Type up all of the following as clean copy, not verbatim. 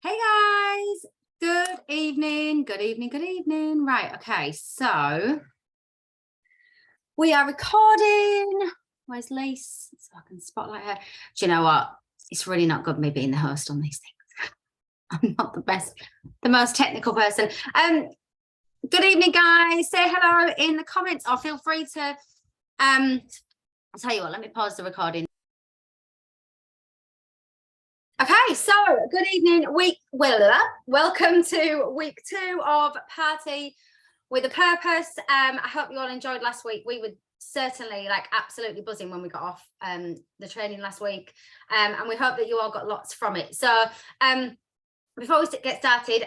Hey guys, good evening, good evening, good evening. Right, okay, so we are recording. Where's Lise? So I can spotlight her. Do you know what? It's really not good me being the host on these things. I'm not the most technical person. Good evening, guys. Say hello in the comments or feel free to I'll tell you what, let me pause the recording. Okay, so good evening, welcome to week 2 of Party with a Purpose. I hope you all enjoyed last week. We were certainly absolutely buzzing when we got off the training last week, and we hope that you all got lots from it. So before we get started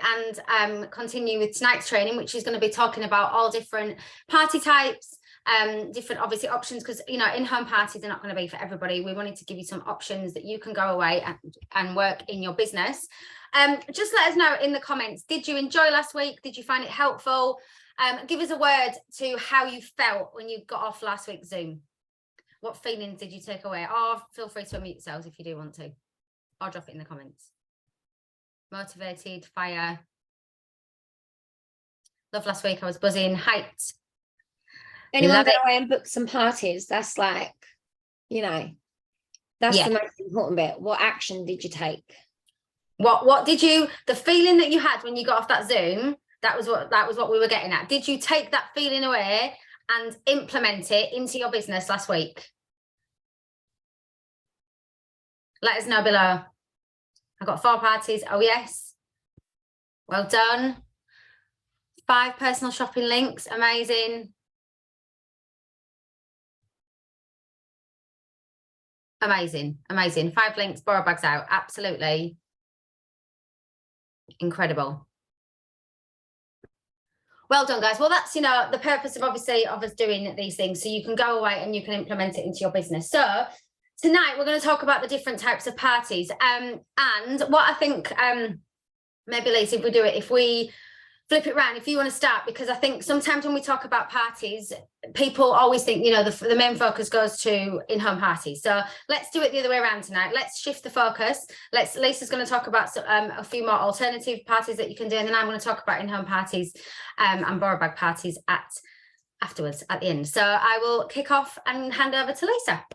and continue with tonight's training, which is going to be talking about all different party types, different obviously options, because in-home parties are not going to be for everybody. We wanted to give you some options that you can go away and work in your business. Just let us know in the comments, did you enjoy last week? Did you find it helpful? Give us a word to how you felt when you got off last week's Zoom. What feelings did you take away? Or feel free to unmute yourselves if you do want to, or drop it in the comments. Motivated, fire. Love last week. I was buzzing, hyped. Anyone go away and book some parties? That's that's the most important bit. What action did you take? What did you, the feeling that you had when you got off that Zoom, that was what we were getting at. Did you take that feeling away and implement it into your business last week? Let us know below. I got 4 parties. Oh yes. Well done. 5 personal shopping links. Amazing. Amazing. 5 links, borrow bags out. Absolutely incredible. Well done, guys. Well, that's the purpose of obviously of us doing these things, so you can go away and you can implement it into your business. So tonight we're going to talk about the different types of parties, and what I think maybe Lisa, if we flip it around, if you want to start, because I think sometimes when we talk about parties, people always think, the main focus goes to in-home parties. So let's do it the other way around tonight. Let's shift the focus. Lisa's going to talk about a few more alternative parties that you can do, and then I'm going to talk about in-home parties and borrow bag parties afterwards at the end. So I will kick off and hand over to Lisa.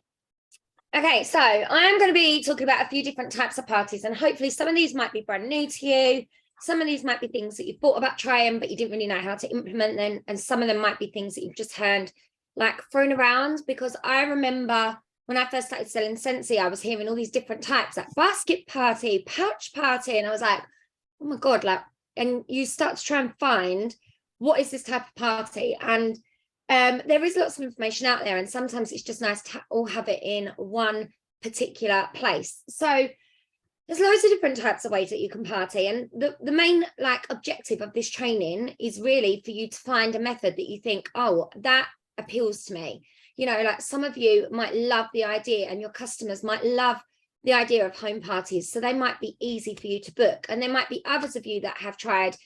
Okay, so I am going to be talking about a few different types of parties, and hopefully some of these might be brand new to you. Some of these might be things that you've thought about trying, but you didn't really know how to implement them. And some of them might be things that you've just heard thrown around. Because I remember when I first started selling Scentsy, I was hearing all these different types, like basket party, pouch party. And I was like, oh my God, and you start to try and find what is this type of party. And there is lots of information out there. And sometimes it's just nice to all have it in one particular place. So there's loads of different types of ways that you can party, and the main objective of this training is really for you to find a method that you think, oh, that appeals to me. Some of you might love the idea, and your customers might love the idea of home parties, so they might be easy for you to book. And there might be others of you that have tried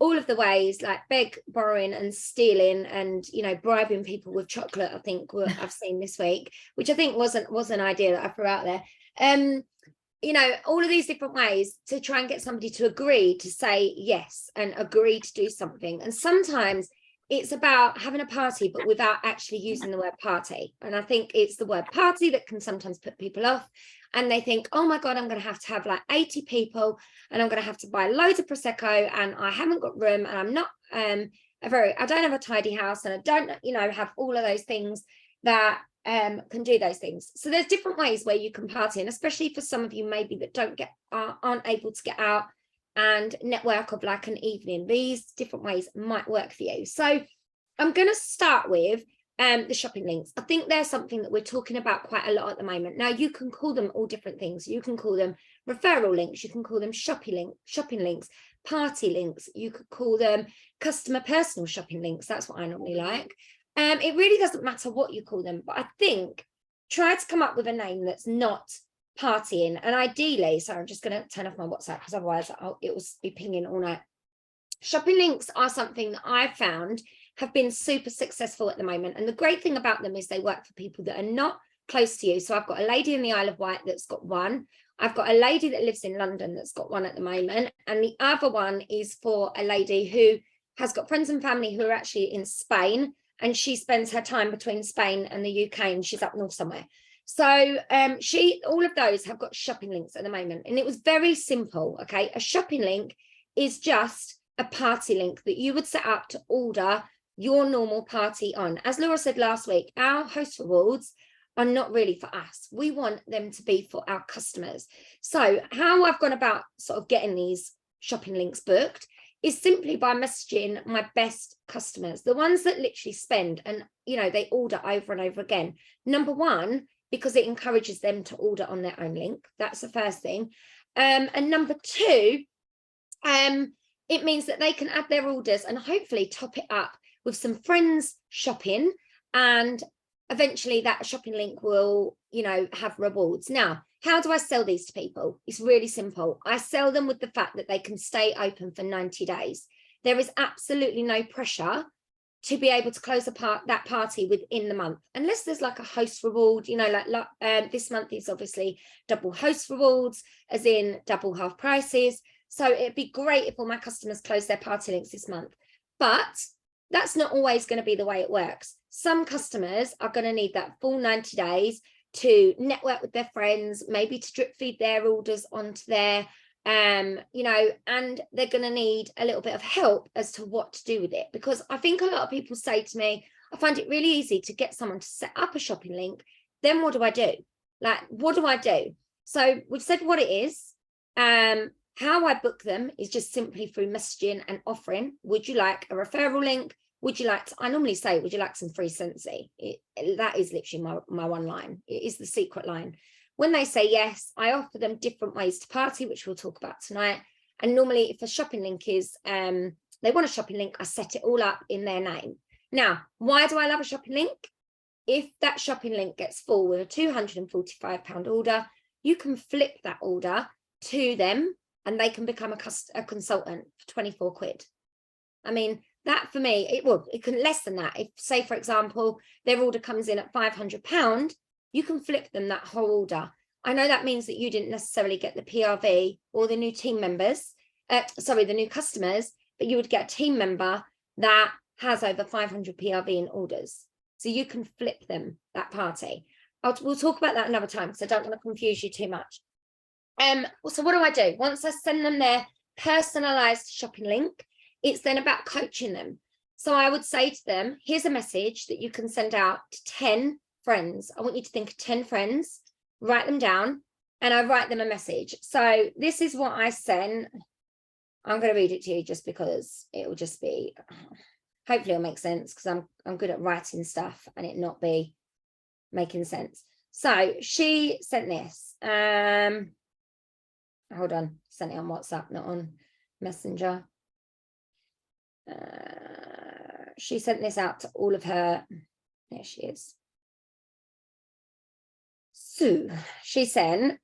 all of the ways, like borrowing and stealing, and bribing people with chocolate. I think I've seen this week, which I think was an idea that I threw out there. All of these different ways to try and get somebody to agree to say yes and agree to do something. And sometimes it's about having a party, but without actually using the word party. And I think it's the word party that can sometimes put people off. And they think, oh my God, I'm going to have 80 people, and I'm going to have to buy loads of Prosecco, and I haven't got room, and I'm not I don't have a tidy house, and I don't, have all of those things that can do those things. So there's different ways where you can party, and especially for some of you maybe that aren't able to get out and network of an evening, these different ways might work for you. So I'm going to start with the shopping links. I think there's something that we're talking about quite a lot at the moment. Now, you can call them all different things. You can call them referral links, you can call them shopping links, party links, you could call them customer personal shopping links. That's what I normally like. It really doesn't matter what you call them, but I think try to come up with a name that's not partying. And ideally, so I'm just going to turn off my WhatsApp because otherwise it will be pinging all night. Shopping links are something that I've found have been super successful at the moment. And the great thing about them is they work for people that are not close to you. So I've got a lady in the Isle of Wight that's got one. I've got a lady that lives in London that's got one at the moment. And the other one is for a lady who has got friends and family who are actually in Spain. And she spends her time between Spain and the UK, and she's up north somewhere. So all of those have got shopping links at the moment. And it was very simple. Okay. A shopping link is just a party link that you would set up to order your normal party on. As Laura said last week, our host rewards are not really for us. We want them to be for our customers. So how I've gone about sort of getting these shopping links booked is simply by messaging my best customers, the ones that literally spend and, you know, they order over and over again. Number one, because it encourages them to order on their own link. That's the first thing. And number two, it means that they can add their orders and hopefully top it up with some friends shopping, and eventually that shopping link will, you know, have rewards. Now, how do I sell these to people? It's really simple. I sell them with the fact that they can stay open for 90 days. There is absolutely no pressure to be able to close that party within the month, unless there's like a host reward, you know, like this month is obviously double host rewards, as in double half prices. So it'd be great if all my customers close their party links this month, but that's not always going to be the way it works. Some customers are going to need that full 90 days to network with their friends, maybe to drip feed their orders onto their, you know, and they're going to need a little bit of help as to what to do with it. Because I think a lot of people say to me, I find it really easy to get someone to set up a shopping link. Then what do I do? Like, what do I do? So we've said what it is. How I book them is just simply through messaging and offering. Would you like a referral link? Would you like to, I normally say, would you like some free Scentsy? That is literally my one line. It is the secret line. When they say yes, I offer them different ways to party, which we'll talk about tonight. And normally if a shopping link is, they want a shopping link, I set it all up in their name. Now, why do I love a shopping link? If that shopping link gets full with a £245 order, you can flip that order to them and they can become a consultant for 24 quid. I mean, that for me, it can less than that. If, say, for example, their order comes in at £500, you can flip them that whole order. I know that means that you didn't necessarily get the PRV or the new team members, the new customers, but you would get a team member that has over 500 PRV in orders. So you can flip them that party. We'll talk about that another time because I don't want to confuse you too much. So what do I do? Once I send them their personalized shopping link, it's then about coaching them. So I would say to them, here's a message that you can send out to 10 friends. I want you to think of 10 friends, write them down, and I write them a message. So this is what I sent. I'm going to read it to you just because it will just be, hopefully it'll make sense because I'm good at writing stuff and it not be making sense. So she sent this. Hold on, sent it on WhatsApp, not on Messenger. She sent this out to all of her. There she is. So she said,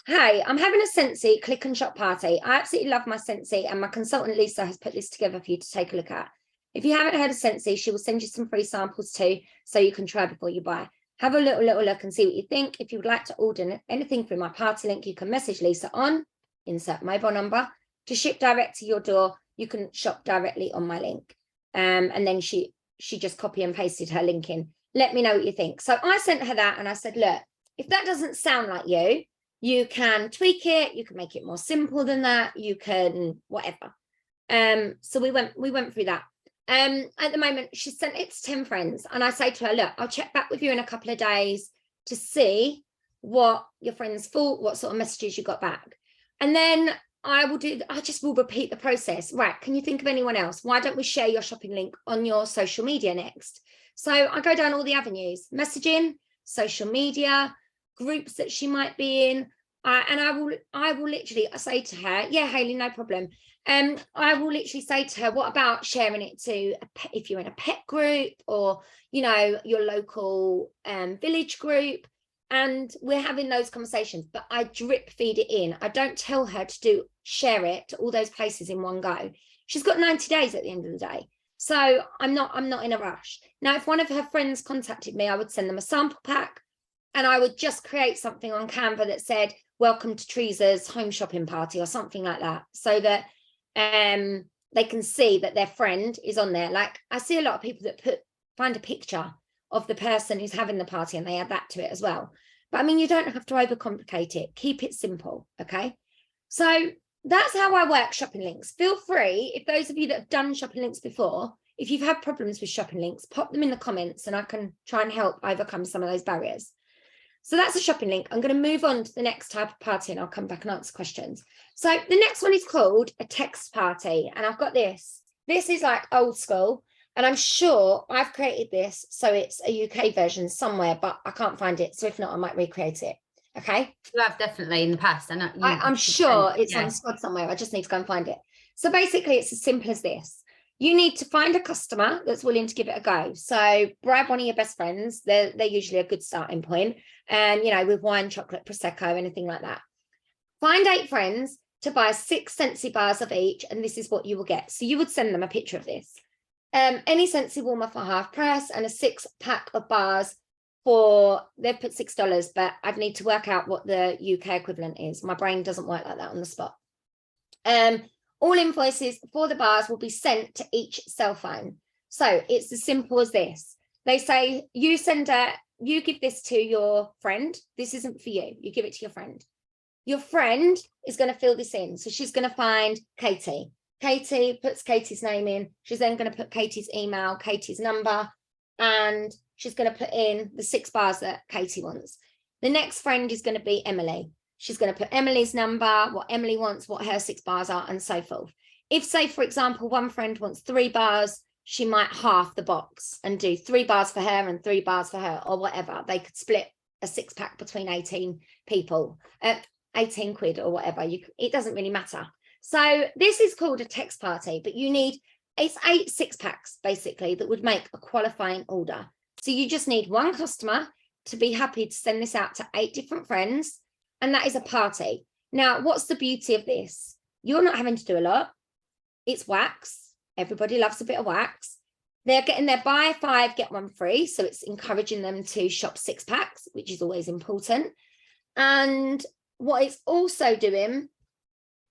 hey, I'm having a Scentsy click and shop party. I absolutely love my Scentsy and my consultant Lisa has put this together for you to take a look at. If you haven't heard of Scentsy, she will send you some free samples too, so you can try before you buy. Have a little look and see what you think. If you would like to order anything through my party link, you can message Lisa on, insert mobile number, to ship direct to your door. You can shop directly on my link. And then she just copy and pasted her link in. Let me know what you think. So I sent her that and I said, look, if that doesn't sound like you can tweak it. You can make it more simple than that. You can whatever. So we went through that. At the moment, she sent it to 10 friends. And I say to her, look, I'll check back with you in a couple of days to see what your friends thought, what sort of messages you got back. And then I just will repeat the process. Right, can you think of anyone else? Why don't we share your shopping link on your social media next? So I go down all the avenues, messaging, social media, groups that she might be in. And I will literally say to her, yeah, Hayley, no problem. I will literally say to her, what about sharing it to, if you're in a pet group or, you know, your local village group, and we're having those conversations, but I drip feed it in. I don't tell her to share it to all those places in one go. She's got 90 days at the end of the day. So I'm not in a rush. Now, if one of her friends contacted me, I would send them a sample pack and I would just create something on Canva that said, welcome to Teresa's home shopping party or something like that, so that they can see that their friend is on there. Like I see a lot of people that find a picture of the person who's having the party and they add that to it as well. But I mean, you don't have to overcomplicate it. Keep it simple, okay? So that's how I work shopping links. Feel free, if those of you that have done shopping links before, if you've had problems with shopping links, pop them in the comments and I can try and help overcome some of those barriers. So that's a shopping link. I'm going to move on to the next type of party and I'll come back and answer questions. So the next one is called a text party. And I've got this. This is like old school. And I'm sure I've created this, so it's a UK version somewhere, but I can't find it. So if not, I might recreate it. Okay. You have definitely in the past. I'm sure it's on Squad somewhere. I just need to go and find it. So basically, it's as simple as this. You need to find a customer that's willing to give it a go. So bribe one of your best friends. They're usually a good starting point. And, you know, with wine, chocolate, Prosecco, anything like that. Find 8 friends to buy 6 Scentsy bars of each. And this is what you will get. So you would send them a picture of this. Any Scentsy warmer for half price and a 6-pack of bars for, they've put $6, but I'd need to work out what the UK equivalent is. My brain doesn't work like that on the spot. All invoices for the bars will be sent to each cell phone. So it's as simple as this. They say, you give this to your friend. This isn't for you. You give it to your friend. Your friend is going to fill this in. So she's going to find Katie. Katie puts Katie's name in. She's then going to put Katie's email, Katie's number, and she's going to put in the 6 bars that Katie wants. The next friend is going to be Emily. She's going to put Emily's number, what Emily wants, what her 6 bars are, and so forth. If, say, for example, one friend wants 3 bars, she might half the box and do 3 bars for her and 3 bars for her, or whatever. They could split a 6-pack between 18 people, 18 quid or whatever. It doesn't really matter. So this is called a text party, but it's 8 6-packs basically that would make a qualifying order. So you just need one customer to be happy to send this out to 8 different friends, and that is a party. Now, what's the beauty of this? You're not having to do a lot. It's wax. Everybody loves a bit of wax. They're getting their buy 5, get 1 free. So it's encouraging them to shop 6-packs, which is always important. And what it's also doing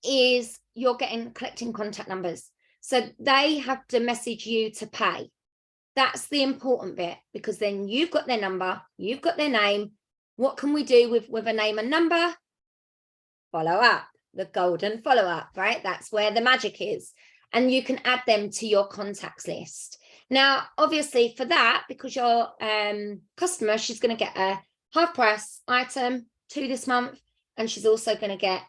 is you're collecting contact numbers. So they have to message you to pay. That's the important bit, because then you've got their number, you've got their name. What can we do with a name and number? Follow up, the golden follow up, right? That's where the magic is. And you can add them to your contacts list. Now, obviously for that, because your customer, she's going to get a half price item 2 this month. And she's also going to get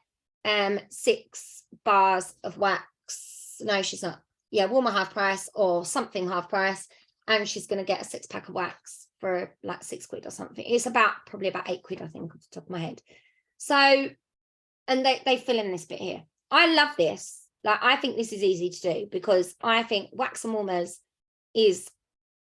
6 bars of wax. No, she's not. Yeah, warmer half price or something half price. And she's going to get a 6-pack of wax for like 6 quid or something. It's probably about 8 quid, I think, off the top of my head. So, and they fill in this bit here. I love this. Like, I think this is easy to do, because I think wax and warmers is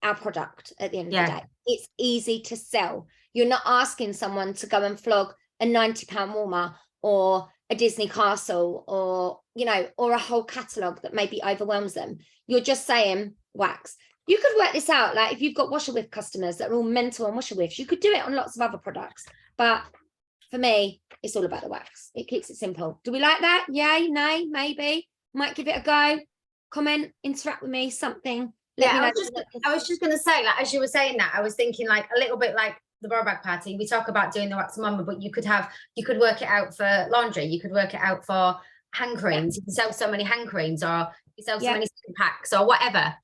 our product at the end of the day. It's easy to sell. You're not asking someone to go and flog a £90 warmer or a Disney castle, or, you know, or a whole catalogue that maybe overwhelms them. You're just saying wax. You could work this out. Like, if you've got washer whiff customers that are all mental on washer whiffs, you could do it on lots of other products. But for me, it's all about the wax. It keeps it simple. Do we like that? Yay, nay, maybe. Might give it a go. Comment, interact with me, something. Let me know. I was just going to say, like, as you were saying that, I was thinking like a little bit like the Borrowback party. We talk about doing the wax and warmer, but you could work it out for laundry. You could work it out for hand creams. You can sell so many hand creams, or you sell so many packs or whatever.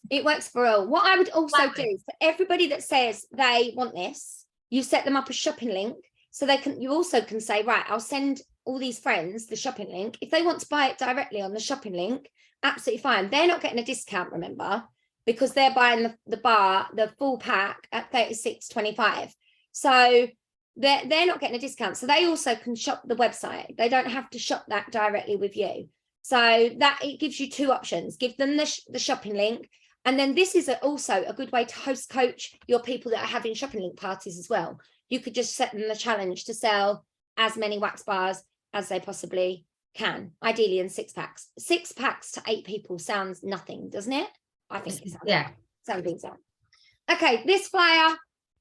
It works for all. What I would also do for everybody that says they want this, you set them up a shopping link, so you also can say, right, I'll send all these friends the shopping link. If they want to buy it directly on the shopping link, absolutely fine. They're not getting a discount, remember, because they're buying the full pack at $36.25. So they're not getting a discount. So they also can shop the website. They don't have to shop that directly with you. So that it gives you 2 options. Give them the shopping link. And then this is also a good way to host coach your people that are having shopping link parties as well. You could just set them the challenge to sell as many wax bars as they possibly can, ideally in 6-packs. 6 packs to 8 people sounds nothing, doesn't it? I think it sounds, sounds big. Okay, this flyer,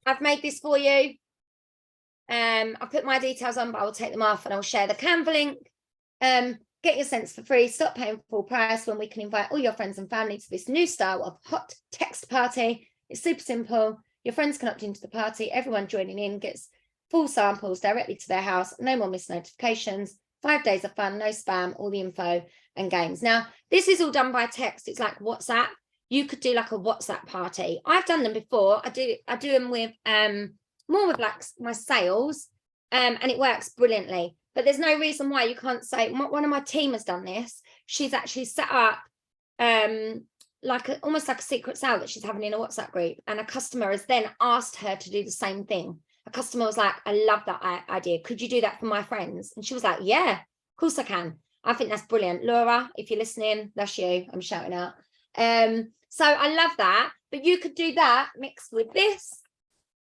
I've made this for you. I'll put my details on, but I'll take them off and I'll share the Canva link. Get your scents for free. Stop paying full price when we can invite all your friends and family to this new style of hot text party. It's super simple. Your friends can opt into the party. Everyone joining in gets full samples directly to their house. No more missed notifications. 5 days of fun, no spam, all the info and games. Now, this is all done by text. It's like WhatsApp. You could do like a WhatsApp party. I've done them before. I do them with more with like my sales, and it works brilliantly. But there's no reason why you can't say, one of my team has done this. She's actually set up almost like a secret sale that she's having in a WhatsApp group. And a customer has then asked her to do the same thing. A customer was like, I love that idea. Could you do that for my friends? And she was like, yeah, of course I can. I think that's brilliant. Laura, if you're listening, that's you. I'm shouting out. So I love that. But you could do that mixed with this.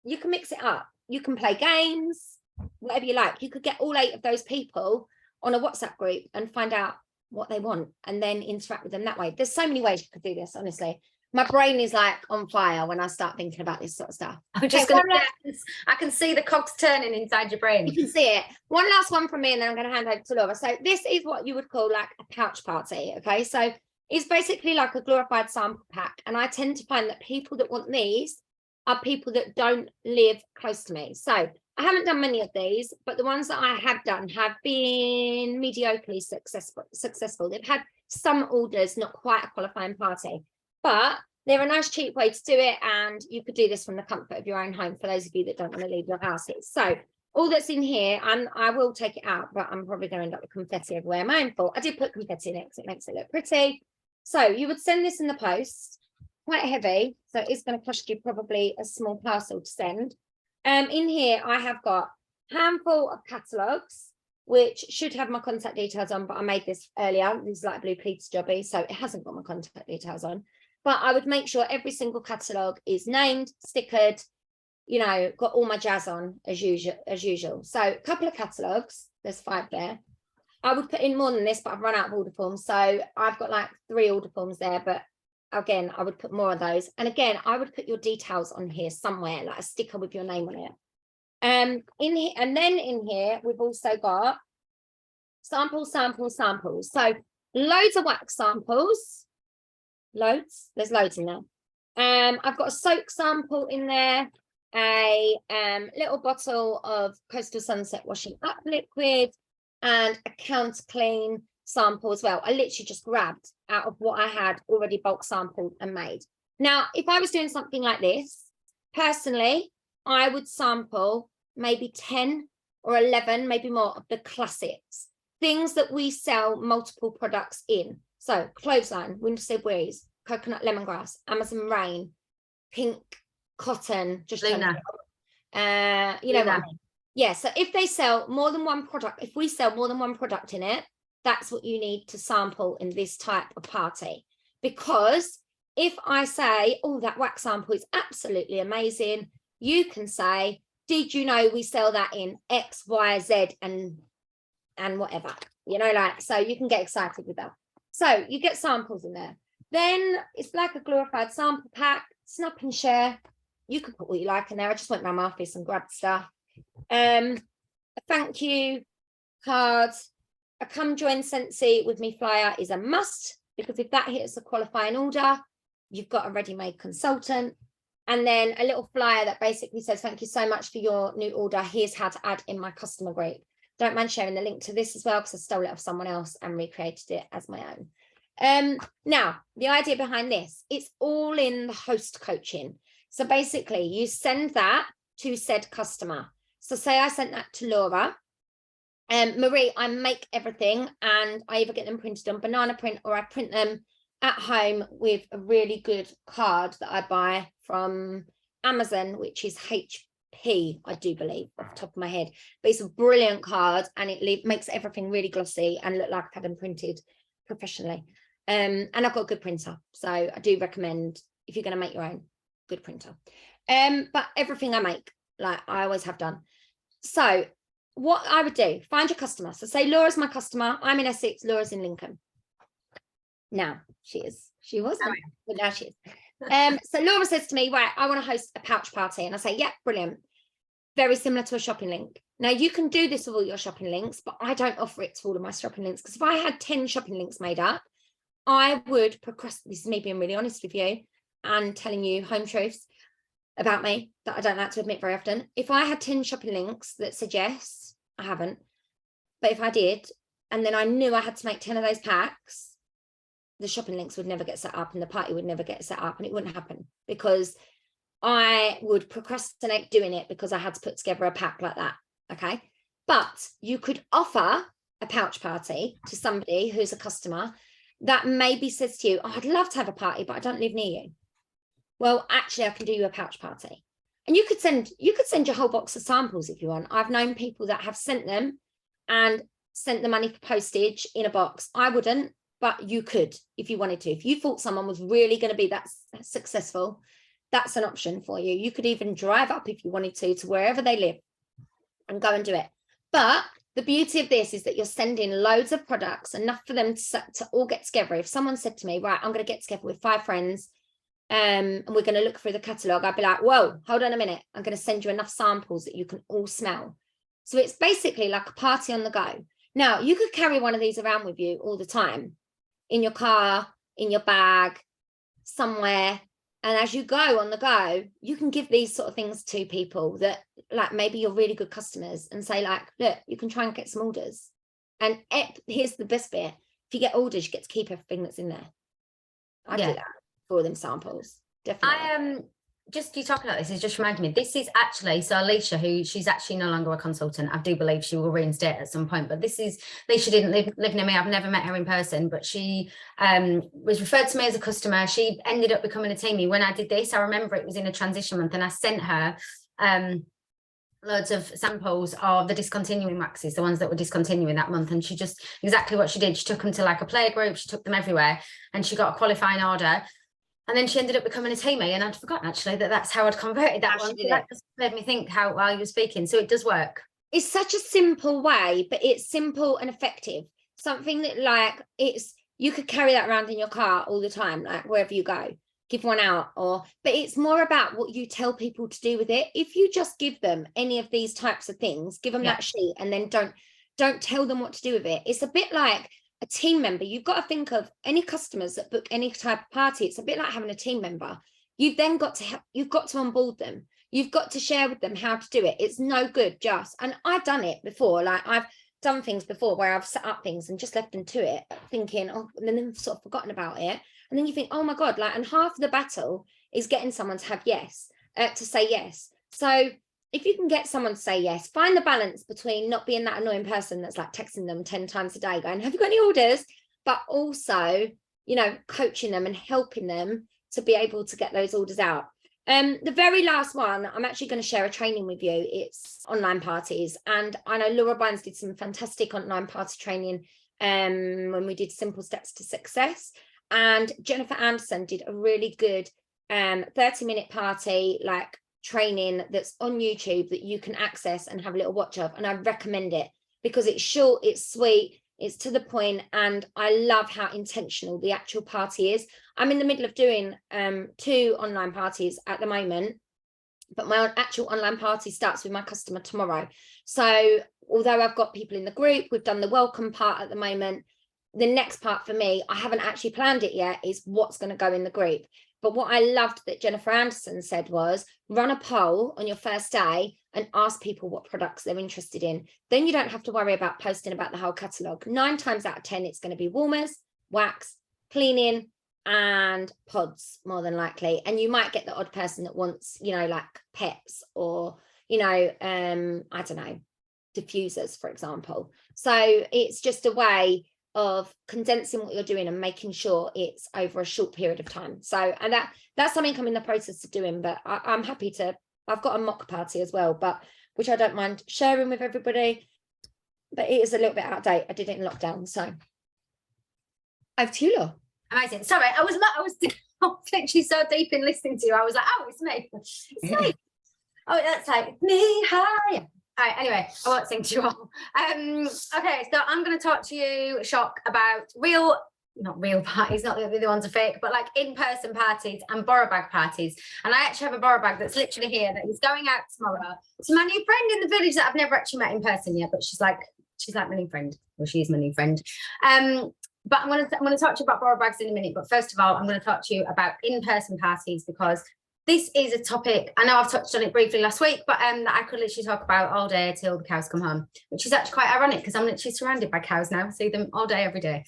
You can mix it up. You can play games, whatever you like. You could get all 8 of those people on a WhatsApp group and find out what they want and then interact with them that way. There's so many ways you could do this, honestly. My brain is like on fire when I start thinking about this sort of stuff. I'm just gonna, I can see the cogs turning inside your brain. You can see it. One last one from me and then I'm going to hand over to Laura. So this is what you would call like a pouch party. Okay, so it's basically like a glorified sample pack. And I tend to find that people that want these are people that don't live close to me. So I haven't done many of these, but the ones that I have done have been mediocrely successful. They've had some orders, not quite a qualifying party, but they're a nice cheap way to do it. And you could do this from the comfort of your own home for those of you that don't want to leave your houses. So all that's in here, I will take it out, but I'm probably going to end up with confetti everywhere. My own fault. I did put confetti in it because it makes it look pretty. So you would send this in the post, quite heavy. So it's going to cost you probably a small parcel to send. In here, I have got a handful of catalogues, which should have my contact details on, but I made this earlier. This is like Blue Peter jobby, so it hasn't got my contact details on. But I would make sure every single catalogue is named, stickered, you know, got all my jazz on as usual. So a couple of catalogues, there's 5 there. I would put in more than this, but I've run out of order forms. So I've got like 3 order forms there, but again, I would put more of those. And again, I would put your details on here somewhere, like a sticker with your name on it. In here, and then in here, we've also got samples. So loads of wax samples, loads. There's loads in there. I've got a soak sample in there, a little bottle of Coastal Sunset washing up liquid, and a Counter Clean sample as well. I literally just grabbed out of what I had already bulk sampled and made. Now, if I was doing something like this, personally, I would sample maybe 10 or 11, maybe more of the classics, things that we sell multiple products in. So Clothesline, Winterstead Breeze, Coconut Lemongrass, Amazon Rain, Pink Cotton, just Luna. you know what I mean? Yeah, so if they sell more than one product, if we sell more than one product in it, that's what you need to sample in this type of party. Because if I say, oh, that wax sample is absolutely amazing, you can say, did you know we sell that in X, Y, Z, and whatever, you know, like, so you can get excited with that. So you get samples in there. Then it's like a glorified sample pack, snap and share. You can put what you like in there. I just went around my office and grabbed stuff. A thank you card, a come join Scentsy with me flyer is a must, because if that hits a qualifying order, you've got a ready-made consultant. And then a little flyer that basically says, thank you so much for your new order. Here's how to add in my customer group. Don't mind sharing the link to this as well, because I stole it off someone else and recreated it as my own. Now, the idea behind this, it's all in the host coaching. So basically, you send that to said customer. So say I sent that to Laura. Marie, I make everything and I either get them printed on banana print or I print them at home with a really good card that I buy from Amazon, which is HP, I do believe, off the top of my head. But it's a brilliant card and it makes everything really glossy and look like I've had them printed professionally. And I've got a good printer. So I do recommend, if you're going to make your own, good printer. But everything I make, like I always have done. So what I would do, find your customer. So say Laura's my customer. I'm in Essex, Laura's in Lincoln. Now she wasn't, but now she is. So Laura says to me, right, I want to host a pouch party. And I say, yeah, brilliant. very similar to a shopping link. Now you can do this with all your shopping links, but I don't offer it to all of my shopping links, because if I had 10 shopping links made up, I would procrastinate. This is me being really honest with you and telling you home truths about me that I don't like to admit very often. If I had 10 shopping links that said yes, I haven't, but if I did, and then I knew I had to make 10 of those packs, the shopping links would never get set up and the party would never get set up, and it wouldn't happen because I would procrastinate doing it because I had to put together a pack like that. Okay. But you could offer a pouch party to somebody who's a customer that maybe says to you, oh, I'd love to have a party, but I don't live near you. Well, actually, I can do you a pouch party. And you could send your whole box of samples if you want. I've known people that have sent them and sent the money for postage in a box. I wouldn't, but you could if you wanted to. If you thought someone was really going to be that successful, that's an option for you. You could even drive up if you wanted to wherever they live and go and do it. But the beauty of this is that you're sending loads of products, enough for them to all get together. If someone said to me, right, I'm going to get together with 5 friends and we're going to look through the catalogue, I'd be like, whoa, hold on a minute. I'm going to send you enough samples that you can all smell. So it's basically like a party on the go. Now, you could carry one of these around with you all the time, in your car, in your bag, somewhere. And as you go on the go, you can give these sort of things to people that, like, maybe you're really good customers, and say, like, look, you can try and get some orders. And here's the best bit. If you get orders, you get to keep everything that's in there. I do that for all them samples. Definitely. Just you talking about this is just reminding me, this is actually, so Alicia, who she's actually no longer a consultant, I do believe she will reinstate at some point, but this is, Alicia didn't live near me, I've never met her in person, but she was referred to me as a customer. She ended up becoming a teamie. When I did this, I remember it was in a transition month, and I sent her loads of samples of the discontinuing waxes, the ones that were discontinuing that month, and she just, exactly what she did, she took them to like a player group, she took them everywhere, and she got a qualifying order. And then she ended up becoming a teammate, and I'd forgotten actually that's how I'd converted that one. So that just made me think how while you were speaking. So it does work. It's such a simple way, but it's simple and effective. Something that, like, you could carry that around in your car all the time, like wherever you go, give one out, but it's more about what you tell people to do with it. If you just give them any of these types of things, give them that sheet, and then don't tell them what to do with it. It's a bit like a team member. You've got to think of any customers that book any type of party. It's a bit like having a team member. You've then got to onboard them. You've got to share with them how to do it. It's no good and I've done it before. Like, I've done things before where I've set up things and just left them to it, thinking, oh, and then they've sort of forgotten about it. And then you think, oh my God, like, and half the battle is getting someone to say yes. So if you can get someone to say yes, find the balance between not being that annoying person that's like texting them 10 times a day going, have you got any orders? But also, coaching them and helping them to be able to get those orders out. The very last one, I'm actually going to share a training with you. It's online parties. And I know Laura Bynes did some fantastic online party training when we did Simple Steps to Success. And Jennifer Anderson did a really good 30-minute party, like, training that's on YouTube that you can access and have a little watch of, and I recommend it because it's short, it's sweet, it's to the point, and I love how intentional the actual party is. I'm in the middle of doing 2 online parties at the moment, but my actual online party starts with my customer tomorrow. So although I've got people in the group, we've done the welcome part at the moment, the next part for me, I haven't actually planned it yet, is what's going to go in the group. But what I loved that Jennifer Anderson said was, run a poll on your first day and ask people what products they're interested in. Then you don't have to worry about posting about the whole catalogue. 9 times out of 10, it's going to be warmers, wax, cleaning, and pods, more than likely. And you might get the odd person that wants, like pets or, I don't know, diffusers, for example. So it's just a way of condensing what you're doing and making sure it's over a short period of time. So, and that's something I'm in the process of doing, but I'm happy to, I've got a mock party as well, but which I don't mind sharing with everybody, but it is a little bit out of date. I did it in lockdown. So over to you, Laura. Amazing. Sorry, I was literally so deep in listening to you. I was like, oh, it's me. It's me. Oh, that's like me. Hi. All right, anyway, I won't sing to you all. Okay, so I'm going to talk to you, Shock, about real not real parties, not that the ones are fake, but like in-person parties and borrow bag parties. And I actually have a borrow bag that's literally here that is going out tomorrow to my new friend in the village that I've never actually met in person yet, but she's like my new friend. Well, she is my new friend. But I'm going to talk to you about borrow bags in a minute. But first of all, I'm going to talk to you about in-person parties, because this is a topic, I know I've touched on it briefly last week, but that I could literally talk about all day till the cows come home, which is actually quite ironic because I'm literally surrounded by cows now. I see them all day, every day.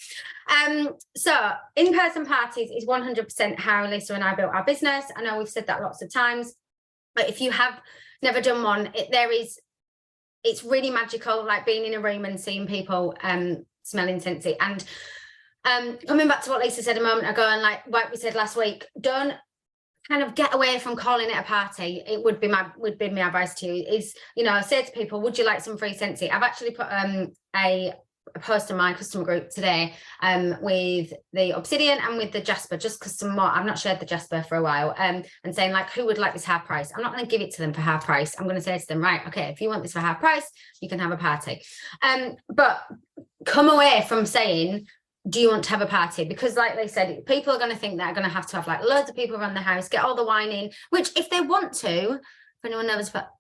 So in-person parties is 100% how Lisa and I built our business. I know we've said that lots of times, but if you have never done one, it's really magical, like being in a room and seeing people smell intensity. And coming back to what Lisa said a moment ago, and like we said last week, don't kind of get away from calling it a party. It would be my advice to you is, say to people, would you like some free Scentsy? I've actually put a post in my customer group today with the Obsidian and with the Jasper, just because I've not shared the Jasper for a while, and saying like, who would like this half price? I'm not going to give it to them for half price. I'm going to say to them, right, okay, if you want this for half price, you can have a party. But come away from saying, do you want to have a party? Because like they said, people are going to think they're going to have like loads of people around the house, get all the wine in, which if they want to, if anyone knows, but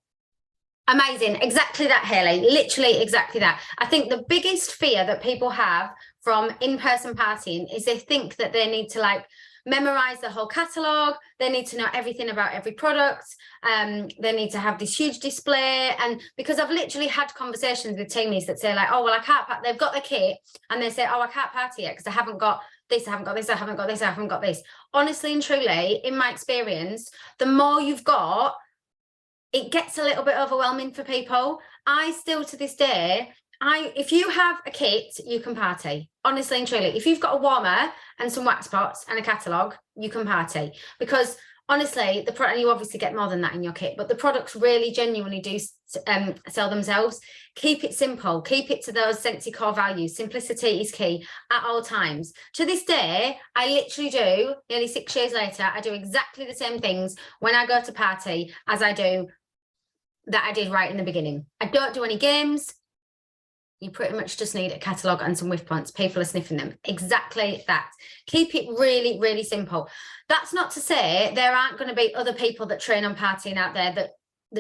amazing. Exactly that, Hayley. Literally exactly that. I think the biggest fear that people have from in-person partying is they think that they need to like memorize the whole catalogue, they need to know everything about every product, they need to have this huge display. And because I've literally had conversations with teamies that say like, oh well, I can't, they've got the kit and they say, oh, I can't party yet because I haven't got this, I haven't got this, I haven't got this, I haven't got this. Honestly and truly, in my experience, the more you've got, it gets a little bit overwhelming for people. I still to this day, if you have a kit, you can party. Honestly and truly, if you've got a warmer and some wax pots and a catalogue, you can party. Because honestly, the product, you obviously get more than that in your kit, but the products really genuinely do sell themselves. Keep it simple. Keep it to those Scentsy core values. Simplicity is key at all times. To this day, I literally do, nearly 6 years later, I do exactly the same things when I go to party as I do that I did right in the beginning. I don't do any games. You pretty much just need a catalogue and some whiff points. People are sniffing them. Exactly that. Keep it really, really simple. That's not to say there aren't going to be other people that train on partying out there that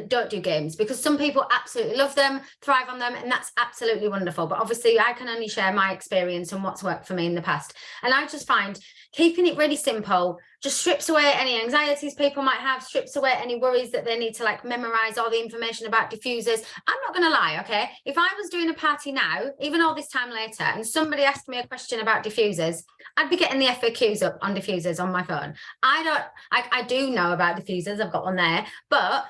don't do games, because some people absolutely love them, thrive on them, and that's absolutely wonderful. But obviously I can only share my experience and what's worked for me in the past. And I just find keeping it really simple just strips away any anxieties people might have, strips away any worries that they need to like memorize all the information about diffusers. I'm not going to lie, okay? If I was doing a party now, even all this time later, and somebody asked me a question about diffusers, I'd be getting the FAQs up on diffusers on my phone. I do know about diffusers. I've got one there, but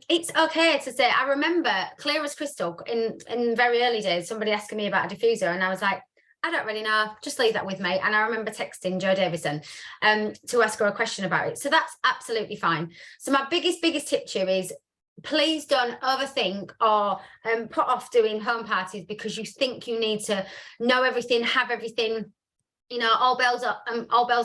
it's okay to say, I remember clear as crystal in very early days, somebody asking me about a diffuser, and I was like, I don't really know, just leave that with me. And I remember texting Jo Davison to ask her a question about it. So that's absolutely fine. So my biggest tip to you is, please don't overthink or put off doing home parties because you think you need to know everything, have everything, all bells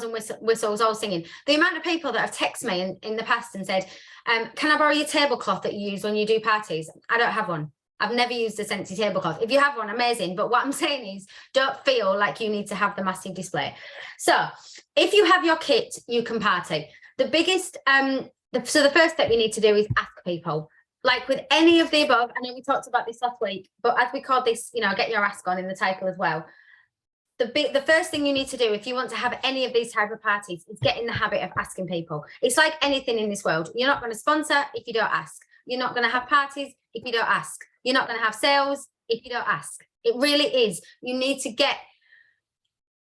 and whistles, all singing. The amount of people that have texted me in the past and said, can I borrow your tablecloth that you use when you do parties? I don't have one. I've never used a Scentsy tablecloth. If you have one, amazing. But what I'm saying is, don't feel like you need to have the massive display. So if you have your kit, you can party. The biggest, so the first step you need to do is ask people. Like with any of the above, I know we talked about this last week, but as we call this, get your ask on in the title as well. The first thing you need to do if you want to have any of these type of parties is get in the habit of asking people. It's like anything in this world. You're not going to sponsor if you don't ask. You're not going to have parties if you don't ask. You're not going to have sales if you don't ask. It really is. You need to get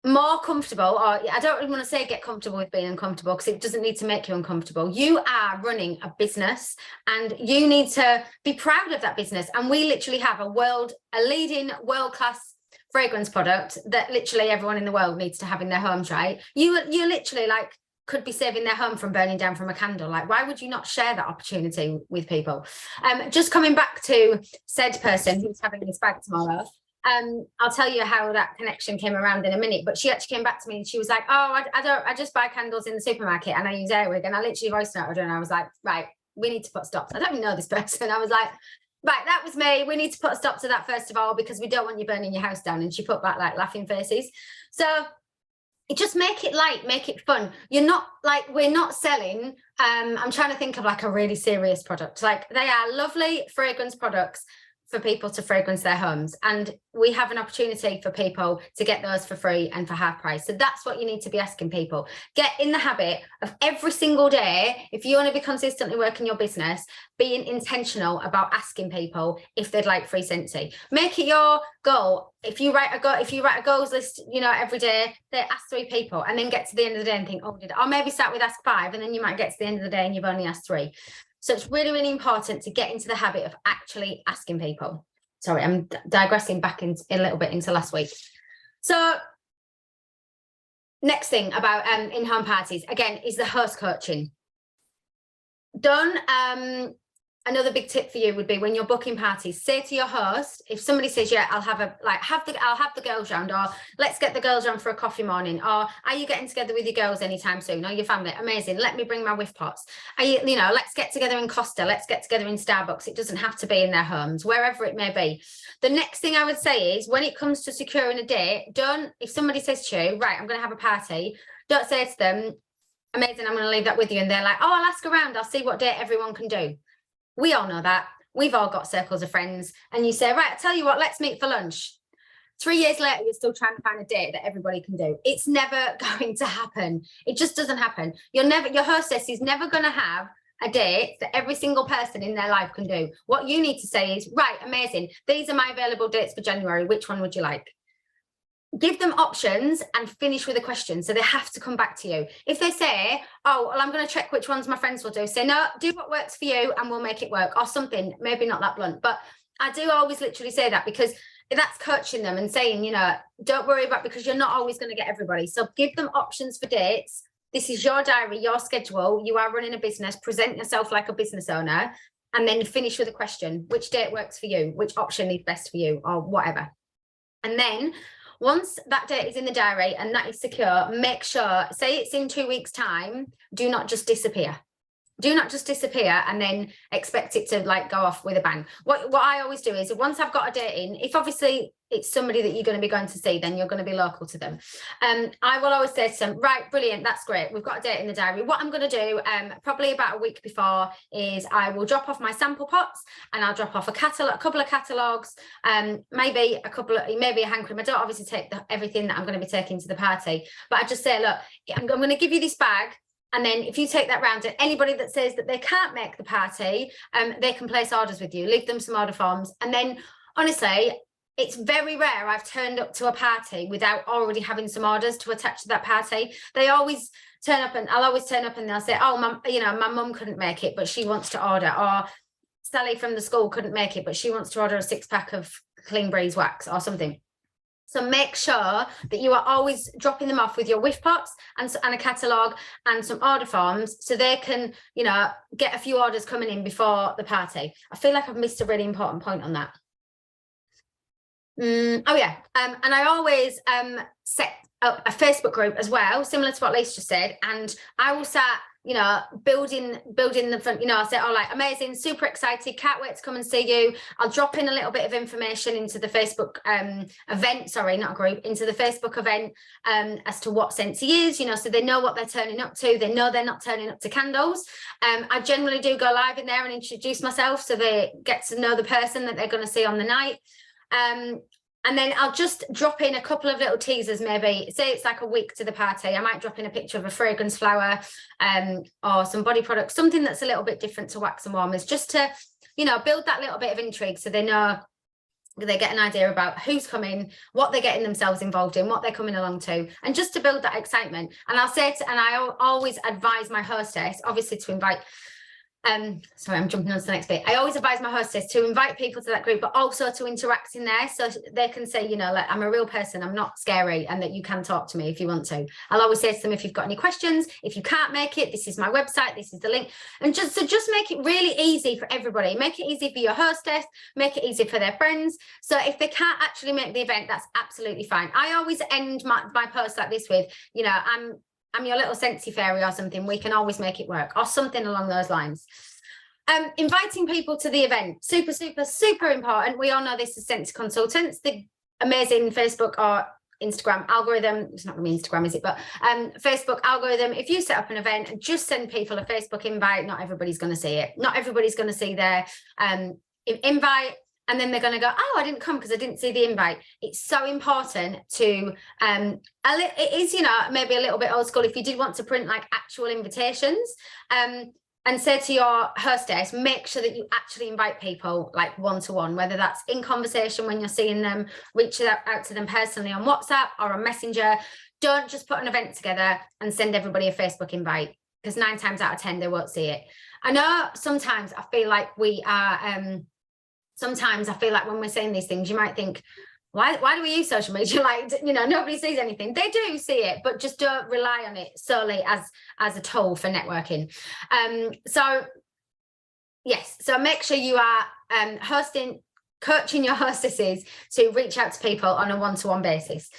more comfortable, or I don't even want to say get comfortable with being uncomfortable, because it doesn't need to make you uncomfortable. You are running a business and you need to be proud of that business. And we literally have a leading world-class fragrance product that literally everyone in the world needs to have in their homes, right? You literally like could be saving their home from burning down from a candle. Like, why would you not share that opportunity with people? Just coming back to said person who's having this bag tomorrow, I'll tell you how that connection came around in a minute, but she actually came back to me and she was like, oh, I just buy candles in the supermarket and I use Airwick. And I literally voiced noted her and I was like, right, we need to put stops. I don't even know this person. I was like, right, that was me. We need to put a stop to that first of all, because we don't want you burning your house down. And she put back like laughing faces. So just make it light, make it fun. You're not like, we're not selling, I'm trying to think of like a really serious product. Like, they are lovely fragrance products for people to fragrance their homes, and we have an opportunity for people to get those for free and for half price. So that's what you need to be asking people. Get in the habit of every single day, if you want to be consistently working your business, being intentional about asking people if they'd like free Scentsy. Make it your goal. If you write a goals list, you know, every day, they ask 3 people, and then get to the end of the day and think, oh, or maybe start with ask 5, and then you might get to the end of the day and you've only asked 3. So it's really, really important to get into the habit of actually asking people. Sorry, I'm digressing back a little bit into last week. So next thing about in-home parties, again, is the host coaching. Another big tip for you would be, when you're booking parties, say to your host, if somebody says, yeah, I'll have the girls round, or let's get the girls round for a coffee morning, or are you getting together with your girls anytime soon, or your family? Amazing. Let me bring my whiff pots. You know, let's get together in Costa, let's get together in Starbucks. It doesn't have to be in their homes, wherever it may be. The next thing I would say is, when it comes to securing a date, if somebody says to you, right, I'm going to have a party, don't say to them, amazing, I'm going to leave that with you. And they're like, oh, I'll ask around, I'll see what date everyone can do. We all know that. We've all got circles of friends. And you say, right, I'll tell you what, let's meet for lunch. 3 years later, you're still trying to find a date that everybody can do. It's never going to happen. It just doesn't happen. Your hostess is never going to have a date that every single person in their life can do. What you need to say is, right, amazing, these are my available dates for January. Which one would you like? Give them options and finish with a question. So they have to come back to you. If they say, oh, well, I'm going to check which ones my friends will do, say, no, do what works for you and we'll make it work, or something, maybe not that blunt. But I do always literally say that, because that's coaching them and saying, you know, don't worry about, because you're not always going to get everybody. So give them options for dates. This is your diary, your schedule. You are running a business. Present yourself like a business owner, and then finish with a question. Which date works for you? Which option is best for you, or whatever. And then once that date is in the diary and that is secure, make sure, say it's in 2 weeks' time, do not just disappear. Do not just disappear and then expect it to like go off with a bang. What I always do is, once I've got a date in, if obviously it's somebody that you're going to be going to see, then you're going to be local to them. I will always say to them, right, brilliant, that's great. We've got a date in the diary. What I'm going to do, probably about a week before, is I will drop off my sample pots, and I'll drop off a couple of catalogues, maybe a hand cream. I don't obviously take everything that I'm going to be taking to the party, but I just say, look, I'm going to give you this bag. And then if you take that round, and anybody that says that they can't make the party, they can place orders with you. Leave them some order forms. And then, honestly, it's very rare I've turned up to a party without already having some orders to attach to that party. They always turn up, and I'll always turn up and they'll say, oh, my mum couldn't make it, but she wants to order. Or Sally from the school couldn't make it, but she wants to order a 6-pack of Clean Breeze wax or something. So make sure that you are always dropping them off with your whiff pots and a catalogue and some order forms, so they can, you know, get a few orders coming in before the party. I feel like I've missed a really important point on that. Oh yeah, and I always set up a Facebook group as well, similar to what Lisa just said, and I will start, you know, building the front, you know, I'll say, oh, like, amazing, super excited, can't wait to come and see you. I'll drop in a little bit of information into the Facebook event, sorry, not a group, into the Facebook event as to what Scentsy is, you know, so they know what they're turning up to. They know they're not turning up to candles. I generally do go live in there and introduce myself, so they get to know the person that they're going to see on the night. And then I'll just drop in a couple of little teasers, maybe say it's like a week to the party. I might drop in a picture of a fragrance flower or some body products, something that's a little bit different to wax and warmers, just to, you know, build that little bit of intrigue, so they know, they get an idea about who's coming, what they're getting themselves involved in, what they're coming along to, and just to build that excitement. And I'll say and I always advise my hostess, obviously, to invite, sorry, I'm jumping on to the next bit. I always advise my hostess to invite people to that group, but also to interact in there, so they can say, you know, like, I'm a real person, I'm not scary, and that you can talk to me if you want to. I'll always say to them, if you've got any questions, if you can't make it, this is my website, this is the link. And just make it really easy for everybody. Make it easy for your hostess, make it easy for their friends. So if they can't actually make the event, that's absolutely fine. I always end my post like this with, you know, I'm your little Scentsy fairy or something. We can always make it work, or something along those lines. Inviting people to the event, super, super, super important. We all know this as Scentsy Consultants, the amazing Facebook or Instagram algorithm, it's not going to be Instagram, is it? But Facebook algorithm, if you set up an event and just send people a Facebook invite, not everybody's going to see it. Not everybody's going to see their invite. And then they're going to go, oh, I didn't come because I didn't see the invite. It's so important to, it is, you know, maybe a little bit old school if you did want to print like actual invitations and say to your hostess, make sure that you actually invite people like one-to-one, whether that's in conversation when you're seeing them, reach out to them personally on WhatsApp or on Messenger. Don't just put an event together and send everybody a Facebook invite, because 9 times out of 10, they won't see it. I know sometimes I feel like we are... Sometimes I feel like when we're saying these things, you might think, why do we use social media? Like, you know, nobody sees anything. They do see it, but just don't rely on it solely as a tool for networking. So yes, so make sure you are coaching your hostesses to reach out to people on a one-to-one basis.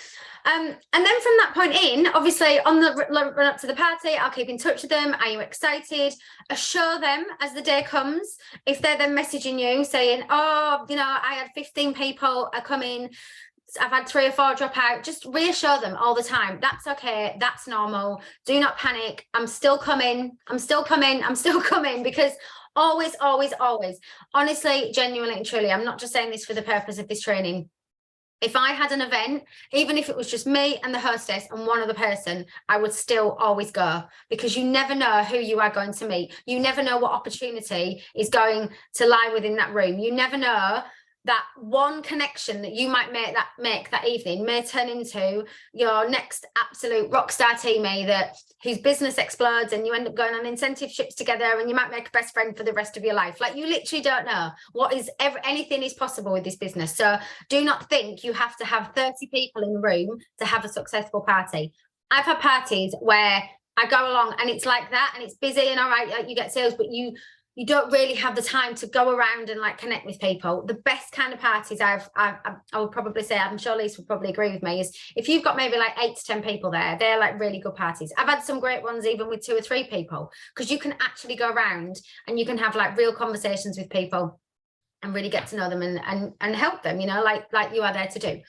And then from that point in, obviously on the run up to the party, I'll keep in touch with them. Are you excited? Assure them as the day comes. If they're then messaging you saying, oh, you know, I had 15 people are coming, I've had 3 or 4 drop out, just reassure them all the time. That's okay. That's normal. Do not panic. I'm still coming. I'm still coming. I'm still coming, because always, always, always, honestly, genuinely and truly, I'm not just saying this for the purpose of this training. If I had an event, even if it was just me and the hostess and one other person, I would still always go, because you never know who you are going to meet. You never know what opportunity is going to lie within that room. You never know that one connection that you might make that evening may turn into your next absolute rock star teammate whose business explodes and you end up going on incentive trips together and you might make a best friend for the rest of your life. Like, you literally don't know anything is possible with this business. So do not think you have to have 30 people in the room to have a successful party. I've had parties where I go along and it's like that and it's busy and all right, like you get sales, but you don't really have the time to go around and like connect with people. The best kind of parties I would probably say, I'm sure Lisa would probably agree with me, is if you've got maybe like 8 to 10 people there, they're like really good parties. I've had some great ones even with 2 or 3 people, because you can actually go around and you can have like real conversations with people and really get to know them and help them, you know, like you are there to do.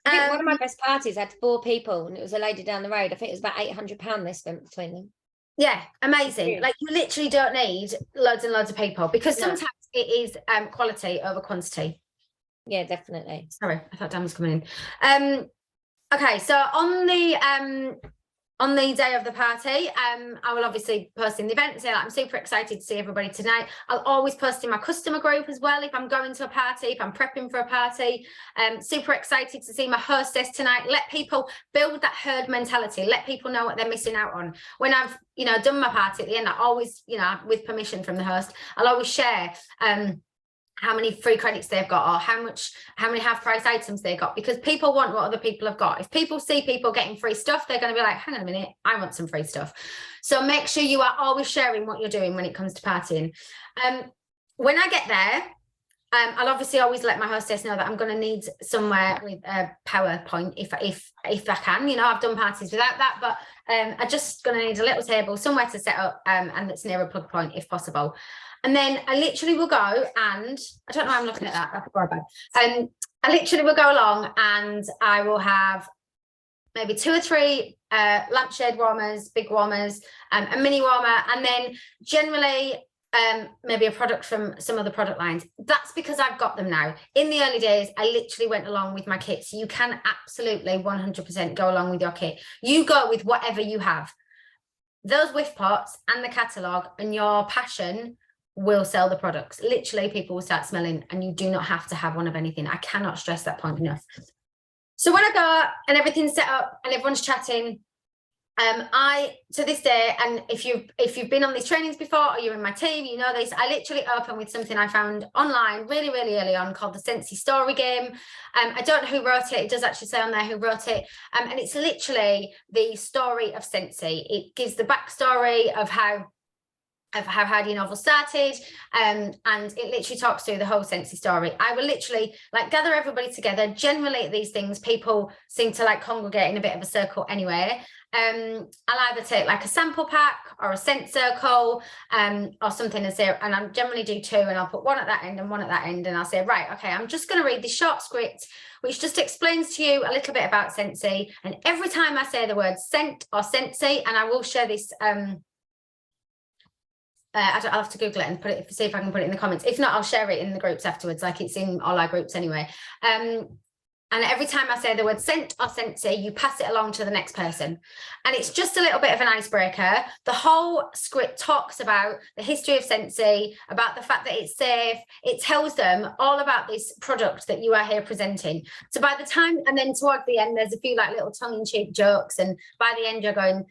I think one of my best parties had 4 people and it was a lady down the road. I think it was about £800 they spent between them. Yeah, amazing. Like, you literally don't need loads and loads of people, because sometimes it is quality over quantity. Yeah, definitely. Sorry, I thought Dan was coming in. Okay, so on the day of the party, I will obviously post in the event and say, like, I'm super excited to see everybody tonight. I'll always post in my customer group as well if I'm going to a party, if I'm prepping for a party. Super excited to see my hostess tonight. Let people build that herd mentality. Let people know what they're missing out on. When I've, you know, done my party at the end, I always, you know, with permission from the host, I'll always share how many free credits they've got, or how many half price items they got, because people want what other people have got. If people see people getting free stuff, they're going to be like, hang on a minute, I want some free stuff. So make sure you are always sharing what you're doing when it comes to partying. When I get there, I'll obviously always let my hostess know that I'm going to need somewhere with a PowerPoint if I can. You know, I've done parties without that, but I'm just going to need a little table somewhere to set up, and that's near a plug point if possible. And then I literally will go, and I don't know why I'm looking at that. That's horrible. I literally will go along and I will have maybe 2 or 3 lampshade warmers, big warmers, a mini warmer, and then generally maybe a product from some other product lines. That's because I've got them now. In the early days, I literally went along with my kit. So you can absolutely 100% go along with your kit. You go with whatever you have. Those whiff pots and the catalogue and your passion will sell the products. Literally, people will start smelling, and you do not have to have one of anything. I cannot stress that point enough. So when I go and everything's set up and everyone's chatting, I, to this day, and if you've been on these trainings before or you're in my team, you know this, I literally open with something I found online really, really early on called the Scentsy Story Game. I don't know who wrote it. It does actually say on there who wrote it. And it's literally the story of Scentsy. It gives the backstory of how of how Hardy Novel started, and it literally talks through the whole Scentsy story. I will literally like gather everybody together. Generally at these things, people seem to like congregate in a bit of a circle anyway. I'll either take like a sample pack or a scent circle, or something as there, and I generally do two, and I'll put one at that end and one at that end, and I'll say, right, okay, I'm just going to read this short script which just explains to you a little bit about Scentsy. And every time I say the word scent or Scentsy, and I will share this I'll have to Google it and put it, see if I can put it in the comments. If not, I'll share it in the groups afterwards, like it's in all our groups anyway. And every time I say the word scent or Scentsy, you pass it along to the next person. And it's just a little bit of an icebreaker. The whole script talks about the history of Scentsy, about the fact that it's safe. It tells them all about this product that you are here presenting. So by the time, and then towards the end, there's a few like little tongue-in-cheek jokes. And by the end, you're going,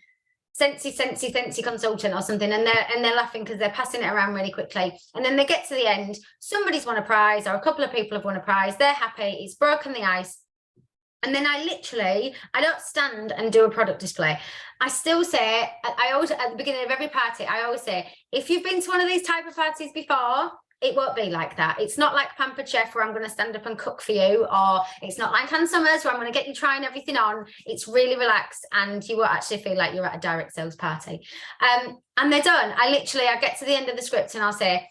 Scentsy consultant or something, and they're laughing because they're passing it around really quickly. And then they get to the end, somebody's won a prize or a couple of people have won a prize, they're happy, it's broken the ice. And then I don't stand and do a product display. I still say, I always, at the beginning of every party, I always say, if you've been to one of these type of parties before, it won't be like that. It's not like Pampered Chef where I'm going to stand up and cook for you, or it's not like Ann Summers where I'm going to get you trying everything on. It's really relaxed and you will actually feel like you're at a direct sales party. And they're done. I get to the end of the script and I'll say,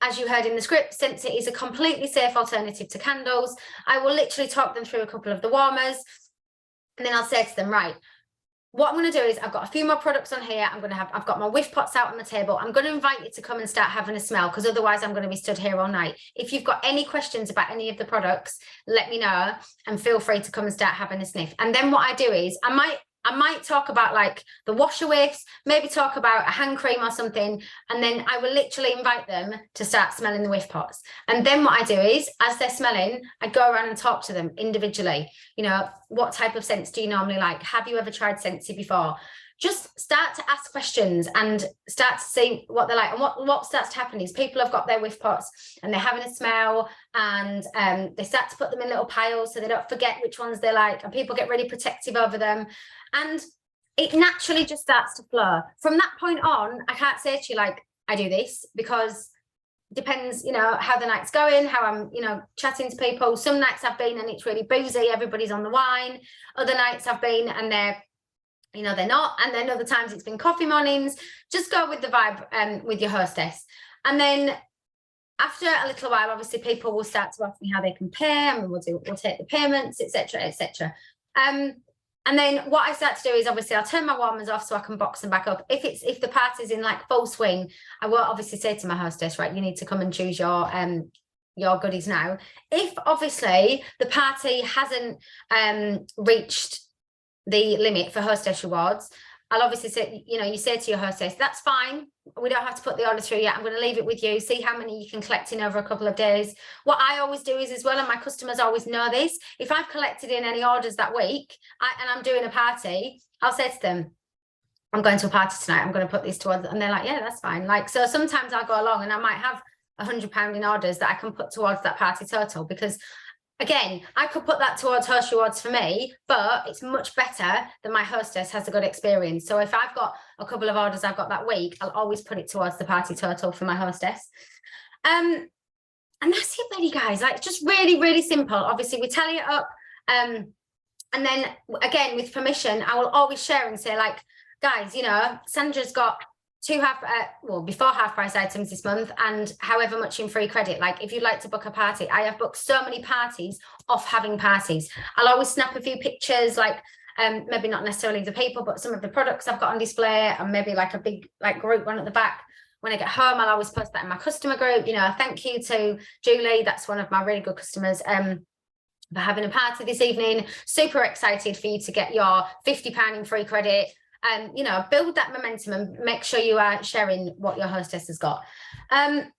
as you heard in the script, Scentsy is a completely safe alternative to candles. I will literally talk them through a couple of the warmers, and then I'll say to them, right, what I'm going to do is I've got a few more products on here. I've got my whiff pots out on the table. I'm going to invite you to come and start having a smell, because otherwise I'm going to be stood here all night. If you've got any questions about any of the products, let me know and feel free to come and start having a sniff. And then what I do is I might talk about like the washer whiffs, maybe talk about a hand cream or something, and then I will literally invite them to start smelling the whiff pots. And then what I do is, as they're smelling, I go around and talk to them individually. You know, what type of scents do you normally like? Have you ever tried Scentsy before? Just start to ask questions and start to see what they're like. And what starts to happen is people have got their whiff pots and they're having a smell, and they start to put them in little piles so they don't forget which ones they like, and people get really protective over them. And it naturally just starts to flow. From that point on, I can't say to you, like, I do this, because it depends, you know, how the night's going, how I'm, you know, chatting to people. Some nights I've been and it's really boozy, everybody's on the wine. Other nights I've been and they're, you know, they're not. And then other times it's been coffee mornings. Just go with the vibe with your hostess. And then after a little while, obviously people will start to ask me how they compare, and we'll take the payments, etc., etc. And then what I start to do is, obviously I'll turn my warmers off so I can box them back up. If the party's in like full swing, I will obviously say to my hostess, right, you need to come and choose your goodies now. If obviously the party hasn't reached the limit for hostess rewards, I'll obviously say, you know, you say to your hostess, that's fine, we don't have to put the order through yet, I'm going to leave it with you, see how many you can collect in over a couple of days. What I always do is, as well, and my customers always know this, if I've collected in any orders that week and I'm doing a party, I'll say to them, I'm going to a party tonight, I'm going to put these towards, and they're like, yeah, that's fine. Like, so sometimes I'll go along and I might have £100 in orders that I can put towards that party total, because again, I could put that towards host rewards for me, but it's much better that my hostess has a good experience. So if I've got a couple of orders I've got that week, I'll always put it towards the party total for my hostess. And that's it really, guys. Like, just really, really simple. Obviously, we tally it up. And then again, with permission, I will always share and say, like, guys, you know, Sandra's got before half price items this month, and however much in free credit. Like, if you'd like to book a party, I have booked so many parties off having parties. I'll always snap a few pictures, like maybe not necessarily the people, but some of the products I've got on display, and maybe like a big like group one at the back. When I get home, I'll always post that in my customer group. You know, thank you to Julie, that's one of my really good customers, for having a party this evening. Super excited for you to get your £50 in free credit. You know, build that momentum and make sure you are sharing what your hostess has got. And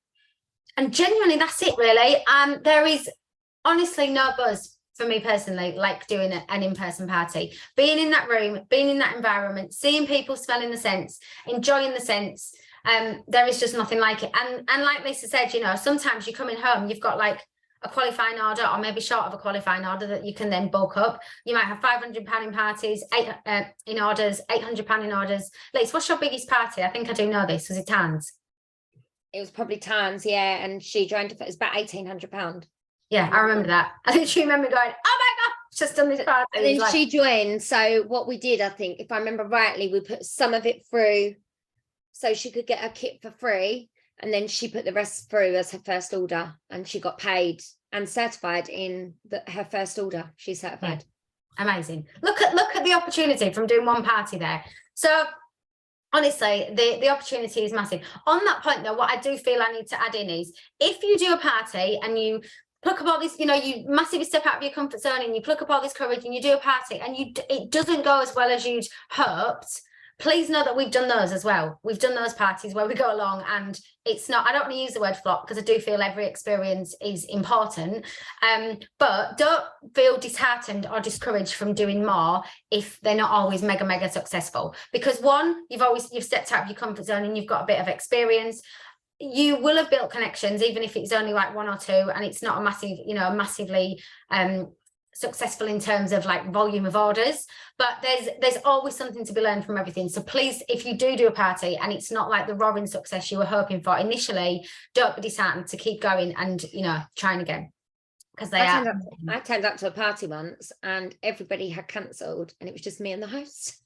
genuinely, that's it really. There is honestly no buzz for me personally like doing an in-person party. Being in that room, being in that environment, seeing people smelling the scents, enjoying the scents. There is just nothing like it. And like Lisa said, you know, sometimes you're coming home, you've got like a qualifying order, or maybe short of a qualifying order that you can then bulk up. You might have £500 in parties, in orders, £800 in orders. Liz, what's your biggest party? I think I do know this. Was it Tans? It was probably Tans, yeah, and she joined. It was about £1,800. Yeah, I remember that. I literally remember going, oh my God, just done this party. And then she joined. So what we did, I think, if I remember rightly, we put some of it through so she could get her kit for free. And then she put the rest through as her first order, and she got paid and certified in her first order. She's certified. Yeah. Amazing. Look at the opportunity from doing one party there. So honestly, the opportunity is massive. On that point though, what I do feel I need to add in is, if you do a party and you pluck up all this, you massively step out of your comfort zone and you pluck up all this courage and you do a party and it doesn't go as well as you'd hoped, please know that we've done those as well. We've done those parties where we go along, and it's not, I don't want to use the word flop because I do feel every experience is important. But don't feel disheartened or discouraged from doing more if they're not always mega successful. Because one, you've stepped out of your comfort zone and you've got a bit of experience. You will have built connections, even if it's only like one or two, and it's not a massive, massively successful in terms of like volume of orders, but there's always something to be learned from everything. So please, if you do a party and it's not like the roaring success you were hoping for initially, don't be disheartened, to keep going and trying again, because I turned up to a party once and everybody had cancelled and it was just me and the host.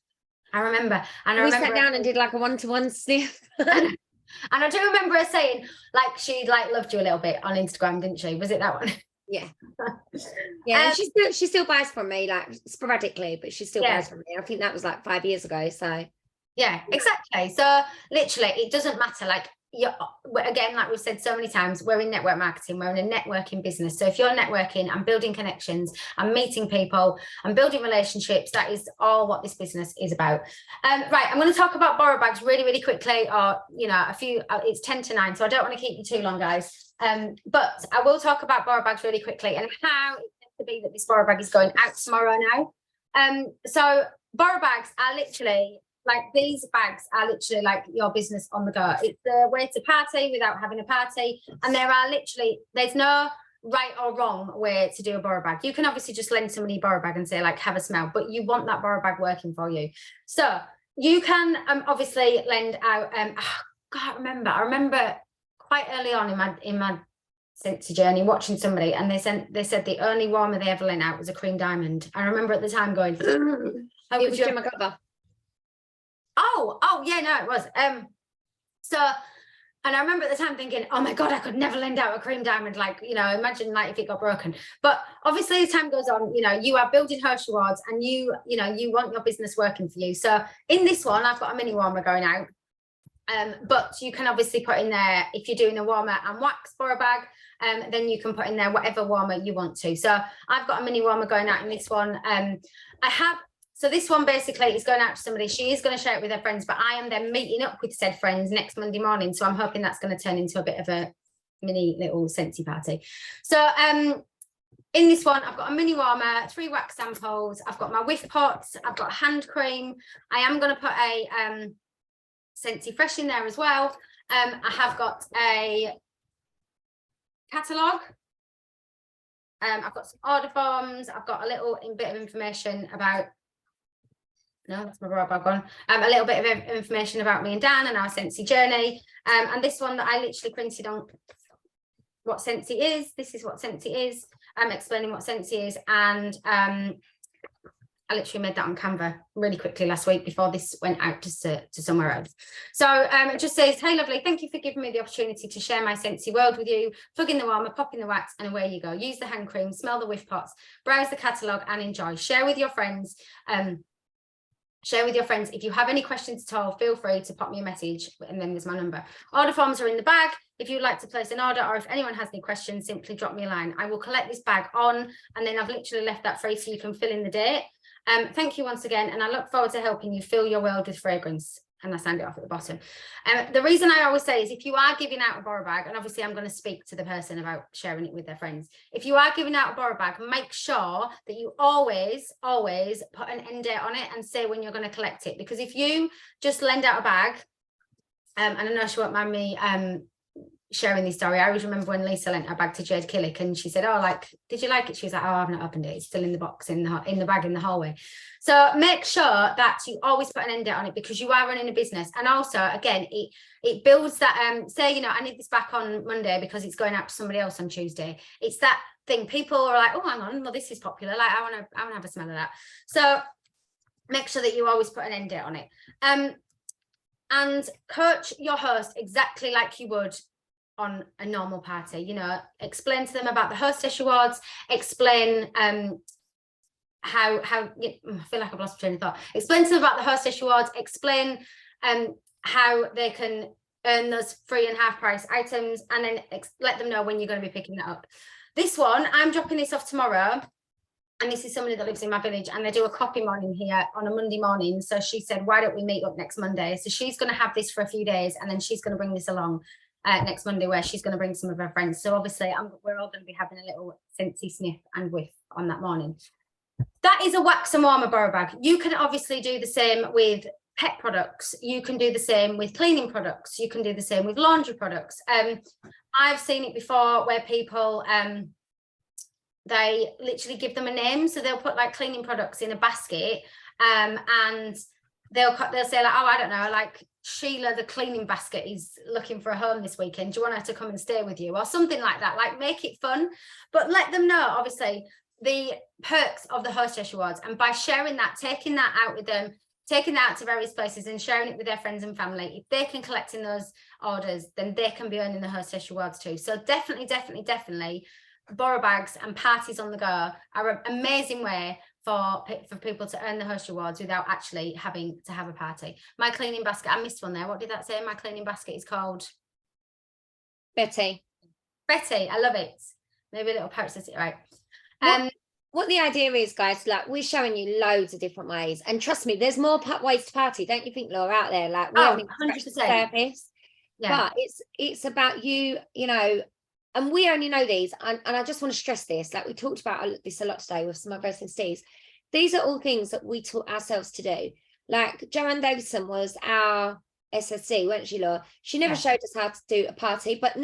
I remember, and we sat down and did like a one-to-one sniff. And I do remember her saying like she like loved you a little bit on Instagram, didn't she? Was it that one? Yeah. Yeah, and she still buys from me, like sporadically, but she still buys from me. I think that was like 5 years ago. So yeah, exactly. So literally it doesn't matter. Like again, like we've said so many times, we're in network marketing, we're in a networking business. So if you're networking and building connections and meeting people and building relationships, that is all what this business is about. Right, I'm going to talk about borrow bags really quickly, or it's 10 to 9, so I don't want to keep you too long, guys. But I will talk about borrow bags really quickly and how it's meant to be that this borrow bag is going out tomorrow now. So borrow bags are literally like, these bags are literally like your business on the go. It's the way to party without having a party. And there's no right or wrong way to do a borrow bag. You can obviously just lend somebody a borrow bag and say like, have a smell, but you want that borrow bag working for you. So you can obviously lend out, I remember quite early on in my Scentsy journey watching somebody, and they said the only warmer they ever lent out was a cream diamond. I remember at the time going, it was Gemma Glover. Oh yeah, no, it was. And I remember at the time thinking, oh my God, I could never lend out a cream diamond. Like, imagine like if it got broken. But obviously as time goes on, you are building Hirsch Awards, and you want your business working for you. So in this one, I've got a mini warmer going out. But you can obviously put in there, if you're doing a warmer and wax borrow bag, then you can put in there whatever warmer you want to. So I've got a mini warmer going out in this one. So this one basically is going out to somebody. She is going to share it with her friends, but I am then meeting up with said friends next Monday morning. So I'm hoping that's going to turn into a bit of a mini little Scentsy party. So in this one, I've got a mini warmer, 3 wax samples. I've got my whiff pots. I've got hand cream. I am going to put a Scentsy Fresh in there as well. I have got a catalogue. I've got some order forms. I've got a little bit of information about, no, that's my borrow bag one. A little bit of information about me and Dan and our Scentsy journey. And this one that I literally printed on what Scentsy is. This is what Scentsy is. I'm explaining what Scentsy is. And I literally made that on Canva really quickly last week before this went out to somewhere else. So it just says, hey, lovely, thank you for giving me the opportunity to share my Scentsy world with you. Plug in the warmer, pop in the wax, and away you go. Use the hand cream, smell the whiff pots, browse the catalogue, and enjoy. Share with your friends. If you have any questions at all, feel free to pop me a message, and then there's my number. Order forms are in the bag. If you'd like to place an order, or if anyone has any questions, simply drop me a line. I will collect this bag on, and then I've literally left that free so you can fill in the date. Thank you once again, and I look forward to helping you fill your world with fragrance. And I signed it off at the bottom. The reason I always say is, if you are giving out a borrow bag, and obviously I'm going to speak to the person about sharing it with their friends. If you are giving out a borrow bag, make sure that you always put an end date on it and say when you're going to collect it. Because if you just lend out a bag, and I know she won't mind me sharing this story. I always remember when Lisa lent her bag to Jade Killick and she said, oh, like, did you like it? She was like, oh, I've not opened it. It's still in the box, in the bag in the hallway. So make sure that you always put an end date on it, because you are running a business. And also, again, it builds that, say, you know, I need this back on Monday because it's going out to somebody else on Tuesday. It's that thing. People are like, oh, hang on, well, this is popular. Like, I want to have a smell of that. So make sure that you always put an end date on it. And coach your host exactly like you would on a normal party. You know, explain to them about the hostess awards, explain how I feel like I've lost train of thought. Explain to them about the hostess awards, explain how they can earn those free and half price items, and then let them know when you're going to be picking that up. This one, I'm dropping this off tomorrow. And this is somebody that lives in my village, and they do a coffee morning here on a Monday morning. So she said, why don't we meet up next Monday? So she's going to have this for a few days, and then she's going to bring this along next Monday, where she's going to bring some of her friends. So obviously we're all going to be having a little scentsy sniff and whiff on that morning. That is a wax and warmer borough bag. You can obviously do the same with pet products. You can do the same with cleaning products. You can do the same with laundry products. I've seen it before where people they literally give them a name. So they'll put like cleaning products in a basket, and they'll say like, oh, I don't know, like Sheila the cleaning basket is looking for a home this weekend. Do you want her to come and stay with you, or something like that? Like, make it fun, but let them know obviously the perks of the hostess awards. And by sharing that, taking that out with them, taking that out to various places and sharing it with their friends and family, if they can collect in those orders, then they can be earning the hostess awards too. So definitely borough bags and parties on the go are an amazing way for people to earn the host awards without actually having to have a party. My cleaning basket, I missed one there. What did that say? My cleaning basket is called Betty. I love it. Maybe a little parrot says it right. What the idea is, guys, like, we're showing you loads of different ways, and trust me, there's more ways to party, don't you think, Laura, out there? Like, we haven't 100%. Therapist, yeah. But it's about you know, and we only know these, and I just want to stress this, like we talked about this a lot today with some of our SSDs. These are all things that we taught ourselves to do. Like Joanne Davison was our SSD, weren't she, Laura? She never showed us how to do a party, but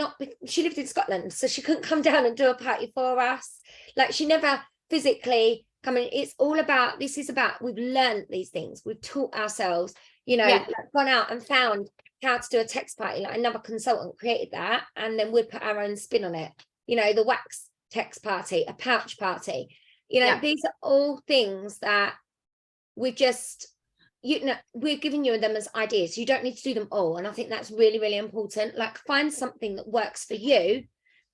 she lived in Scotland, so she couldn't come down and do a party for us. Like, she never physically come in. It's all about, this is about, we've learned these things, we've taught ourselves, you know, gone out and found how to do a text party. Like, another consultant created that, and then we'd put our own spin on it. You know, the wax text party, a pouch party. You know, these are all things that we just, you know, we're giving you them as ideas. You don't need to do them all, and I think that's really, really important. Like, find something that works for you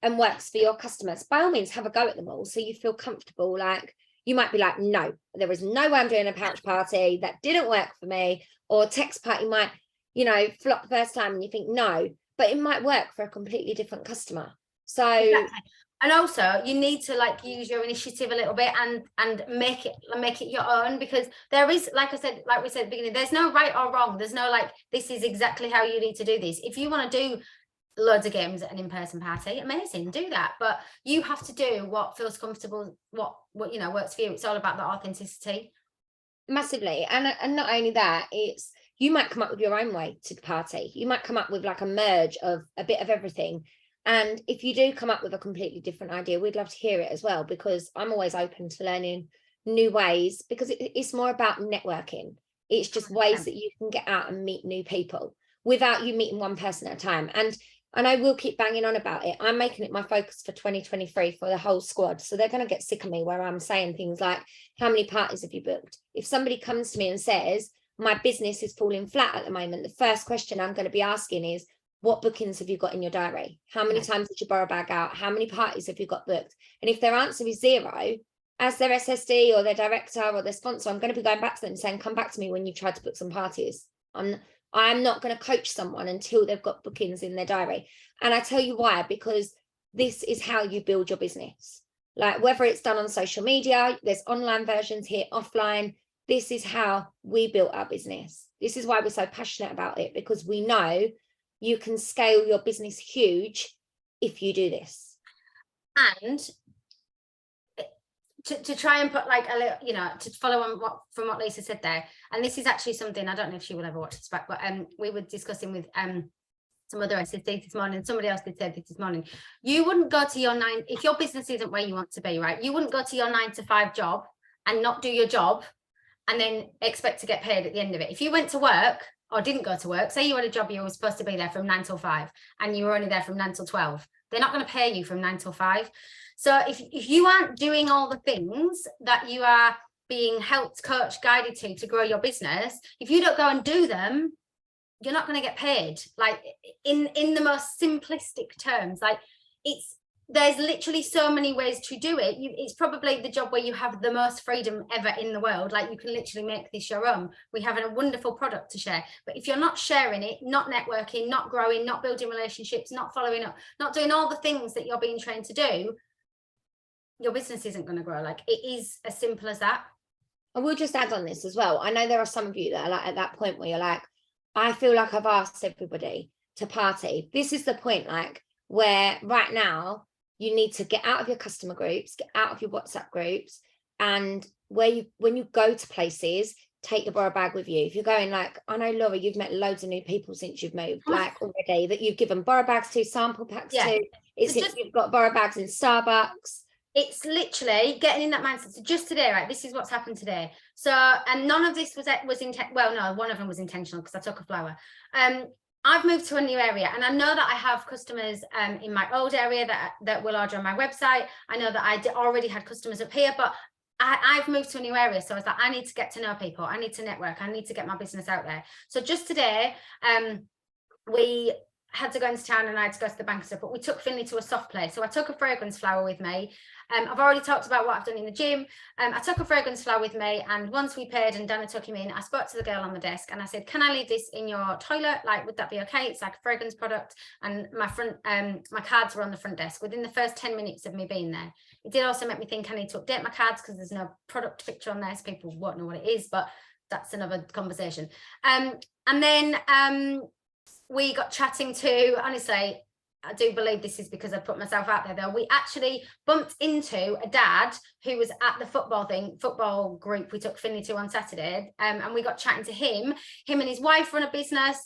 and works for your customers. By all means, have a go at them all so you feel comfortable. Like, you might be like, no, there is no way I'm doing a pouch party. That didn't work for me. Or text party might, you know, flop first time, and you think no, but it might work for a completely different customer. So exactly. And also, you need to like use your initiative a little bit and make it your own, because there is, like we said at the beginning, there's no right or wrong. There's no like, this is exactly how you need to do this. If you want to do loads of games at an in-person party, amazing, do that, but you have to do what feels comfortable, what you know works for you. It's all about the authenticity. Massively. And not only that, it's, you might come up with your own way to the party. You might come up with like a merge of a bit of everything. And if you do come up with a completely different idea, we'd love to hear it as well, because I'm always open to learning new ways, because it's more about networking. It's just ways that you can get out and meet new people without you meeting one person at a time. And I will keep banging on about it. I'm making it my focus for 2023 for the whole squad. So they're going to get sick of me where I'm saying things like, how many parties have you booked? If somebody comes to me and says, my business is falling flat at the moment, the first question I'm going to be asking is, what bookings have you got in your diary? How many times did you borrow a bag out? How many parties have you got booked? And if their answer is 0, as their SSD or their director or their sponsor, I'm going to be going back to them saying, come back to me when you've tried to book some parties. I'm not going to coach someone until they've got bookings in their diary. And I tell you why, because this is how you build your business. Like, whether it's done on social media, there's online versions here, offline. This is how we built our business. This is why we're so passionate about it, because we know you can scale your business huge if you do this. And to try and put like a little, you know, to follow on what Lisa said there, and this is actually something, I don't know if she will ever watch this back, but we were discussing with some other SSD this morning, somebody else did say this morning, you wouldn't go to your if your business isn't where you want to be, right? You wouldn't go to your 9-to-5 job and not do your job and then expect to get paid at the end of it. If you went to work or didn't go to work, say you had a job, you were supposed to be there from 9 till 5 and you were only there from 9 till 12, they're not going to pay you from 9 till 5. So if you aren't doing all the things that you are being helped, coached, guided to grow your business, if you don't go and do them, you're not going to get paid. Like in the most simplistic terms, like there's literally so many ways to do it. It's probably the job where you have the most freedom ever in the world. Like you can literally make this your own. We have a wonderful product to share, but if you're not sharing it, not networking, not growing, not building relationships, not following up, not doing all the things that you're being trained to do, your business isn't going to grow. Like it is as simple as that. I will just add on this as well. I know there are some of you that are like at that point where you're like, I feel like I've asked everybody to party. This is the point, like where right now you need to get out of your customer groups, get out of your WhatsApp groups, and when you go to places, take your borrow bag with you. If you're going like, I know Laura, you've met loads of new people since you've moved, like already that you've given borrow bags to, sample packs to. It's just, you've got borrow bags in Starbucks. It's literally getting in that mindset. So just today, right, this is what's happened today. So, and none of this was well, no, one of them was intentional because I took a flower. I've moved to a new area and I know that I have customers in my old area that will order on my website. I know that I already had customers up here, but I've moved to a new area. So I was like, I need to get to know people. I need to network. I need to get my business out there. So just today, we had to go into town and I had to go to the bank and stuff, but we took Finley to a soft play. So I took a fragrance flower with me. I've already talked about what I've done in the gym. I took a fragrance flower with me, and once we paid and Dana took him in, I spoke to the girl on the desk and I said, can I leave this in your toilet? Like, would that be okay? It's like a fragrance product. And my cards were on the front desk within the first 10 minutes of me being there. It did also make me think I need to update my cards because there's no product picture on there, so people won't know what it is, but that's another conversation. And then we got chatting to, honestly, I do believe this is because I put myself out there though. We actually bumped into a dad who was at the football group we took Finley to on Saturday. And we got chatting to him. Him and his wife run a business.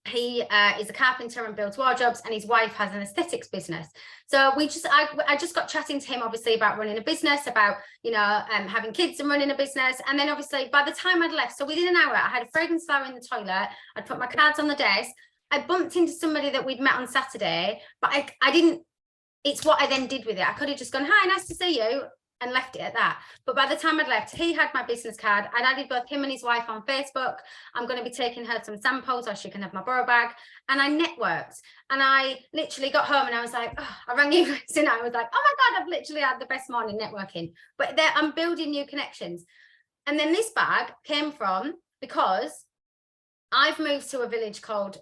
He is a carpenter and builds wardrobes, and his wife has an aesthetics business. So I just got chatting to him obviously about running a business, about having kids and running a business. And then obviously by the time I'd left, so within an hour, I had a fragrance flower in the toilet, I'd put my cards on the desk, I bumped into somebody that we'd met on Saturday, but I didn't, it's what I then did with it. I could have just gone, hi, nice to see you, and left it at that. But by the time I'd left, he had my business card. I'd added both him and his wife on Facebook. I'm going to be taking her some samples so she can have my borrow bag. And I networked. And I literally got home and I was like, oh, I rang you and I was like, oh my God, I've literally had the best morning networking. But I'm building new connections. And then this bag came from, because I've moved to a village called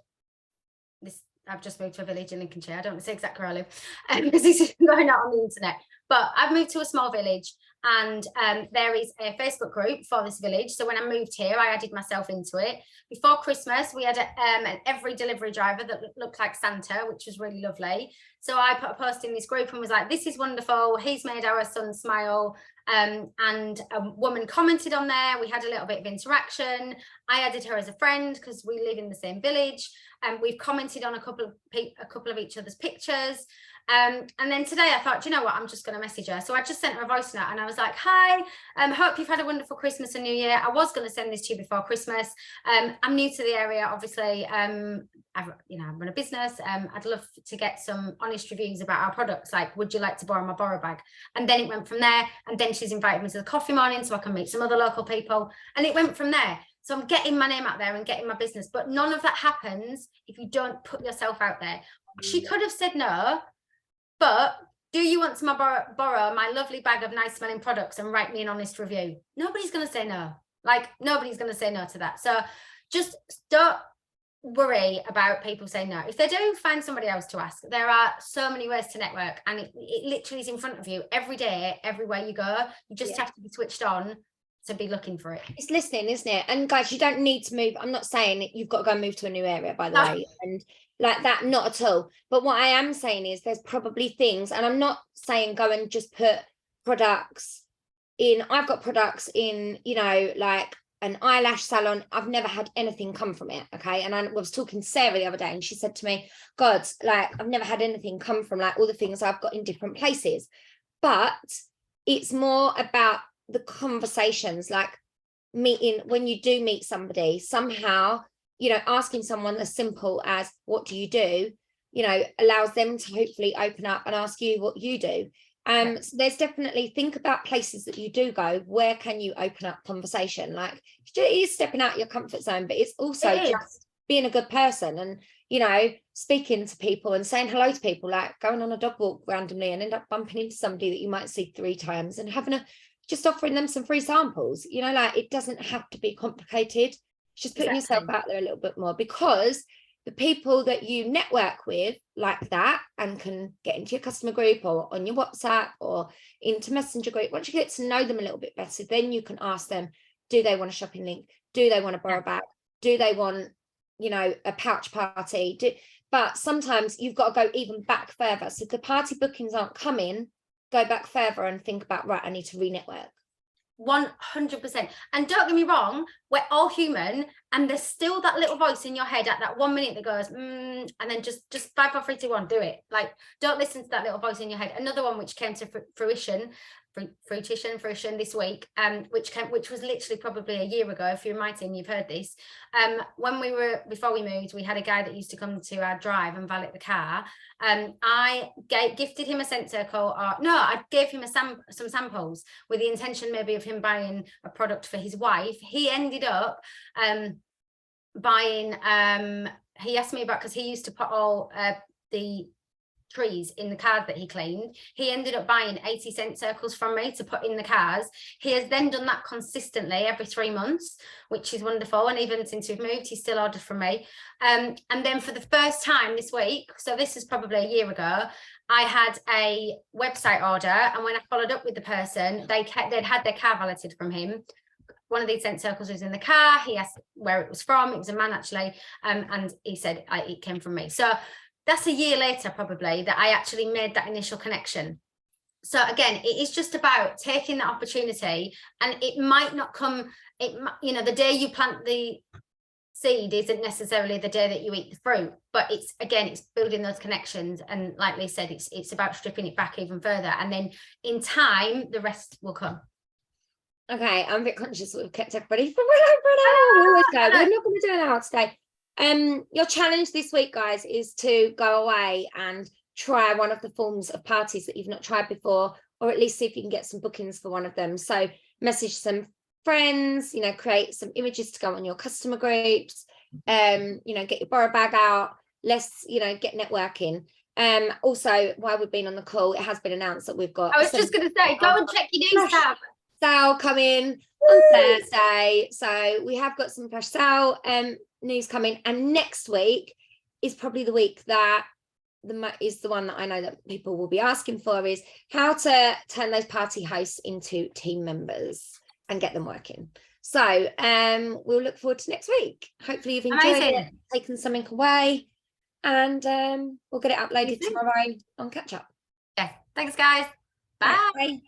this. I've just moved to a village in Lincolnshire. I don't want to say exactly where I live because this is going out on the internet. But I've moved to a small village, and there is a Facebook group for this village. So when I moved here, I added myself into it. Before Christmas, we had an every delivery driver that looked like Santa, which was really lovely. So I put a post in this group and was like, this is wonderful. He's made our son smile. And a woman commented on there. We had a little bit of interaction. I added her as a friend because we live in the same village. And we've commented on a couple of each other's pictures. And then today I thought, you know what, I'm just going to message her. So I just sent her a voice note and I was like, hi, hope you've had a wonderful Christmas and New Year. I was going to send this to you before Christmas. I'm new to the area, obviously. I run a business. I'd love to get some honest reviews about our products. Like, would you like to borrow my borrow bag? And then it went from there. And then she's invited me to the coffee morning so I can meet some other local people. And it went from there. So I'm getting my name out there and getting my business. But none of that happens if you don't put yourself out there. She could have said no. But do you want to borrow my lovely bag of nice smelling products and write me an honest review? Nobody's going to say no. Like, nobody's going to say no to that. So just don't worry about people saying no. If they do, find somebody else to ask. There are so many ways to network, and it literally is in front of you every day, everywhere you go. You just have to be switched on to be looking for it. It's listening, isn't it? And guys, you don't need to move. I'm not saying that you've got to go and move to a new area, by the way, and like that, not at all. But what I am saying is there's probably things, and I'm not saying go and just put products in. I've got products in, like an eyelash salon. I've never had anything come from it. Okay. And I was talking to Sarah the other day, and she said to me, God, like, I've never had anything come from like all the things I've got in different places. But it's more about the conversations, like meeting, when you do meet somebody, somehow, you know, asking someone as simple as, what do you do? You know, allows them to hopefully open up and ask you what you do. So there's definitely, think about places that you do go. Where can you open up conversation? Like, it is stepping out your comfort zone, but it's also just being a good person and, you know, speaking to people and saying hello to people, like going on a dog walk randomly and end up bumping into somebody that you might see 3 times and having just offering them some free samples. You know, like, it doesn't have to be complicated. It's just putting yourself out there a little bit more, because the people that you network with like that and can get into your customer group or on your WhatsApp or into Messenger group, once you get to know them a little bit better, then you can ask them, do they want a shopping link? Do they want to borrow back? Do they want, you know, a pouch party? But sometimes you've got to go even back further. So if the party bookings aren't coming, go back further and think about, right, I need to re-network. 100%. And don't get me wrong, we're all human, and there's still that little voice in your head at that 1 minute that goes and then just 5 4 3 2 1, do it. Like, don't listen to that little voice in your head. Another one which came to fruition this week, which was literally probably a year ago. If you're in my team, you've heard this. Before we moved, we had a guy that used to come to our drive and valet the car. I gifted him a scent circle, I gave him some samples with the intention maybe of him buying a product for his wife. He ended up buying, he asked me about, because he used to put all the trees in the cars that he cleaned. He ended up buying 80 scent circles from me to put in the cars. He has then done that consistently every 3 months, which is wonderful. And even since we've moved, he still ordered from me. And then for the first time this week, so this is probably a year ago, I had a website order, and when I followed up with the person, they'd had their car valeted from him. One of these scent circles was in the car. He asked where it was from. It was a man, actually, and he said it came from me. So that's a year later, probably, that I actually made that initial connection. So again, it is just about taking that opportunity, and it might not come, you know, the day you plant the seed isn't necessarily the day that you eat the fruit, but it's building those connections. And like Lee said, it's about stripping it back even further, and then in time, the rest will come. Okay, I'm a bit conscious that we've kept everybody for an hour. We're not going to do an hour today. Your challenge this week, guys, is to go away and try one of the forms of parties that you've not tried before, or at least see if you can get some bookings for one of them. So message some friends, you know, create some images to go on your customer groups, you know, get your borrow bag out. Let's, you know, get networking. Also, while we've been on the call, it has been announced that we've got, I was just going to say, go and check your news tab. Sale coming on Thursday. So we have got some fresh sale news coming, and next week is probably the week that is the one that I know that people will be asking for, is how to turn those party hosts into team members and get them working. So we'll look forward to next week. Hopefully you've enjoyed it, taken something away, and we'll get it uploaded tomorrow on Catch Up. Yeah, thanks guys. Bye. Bye.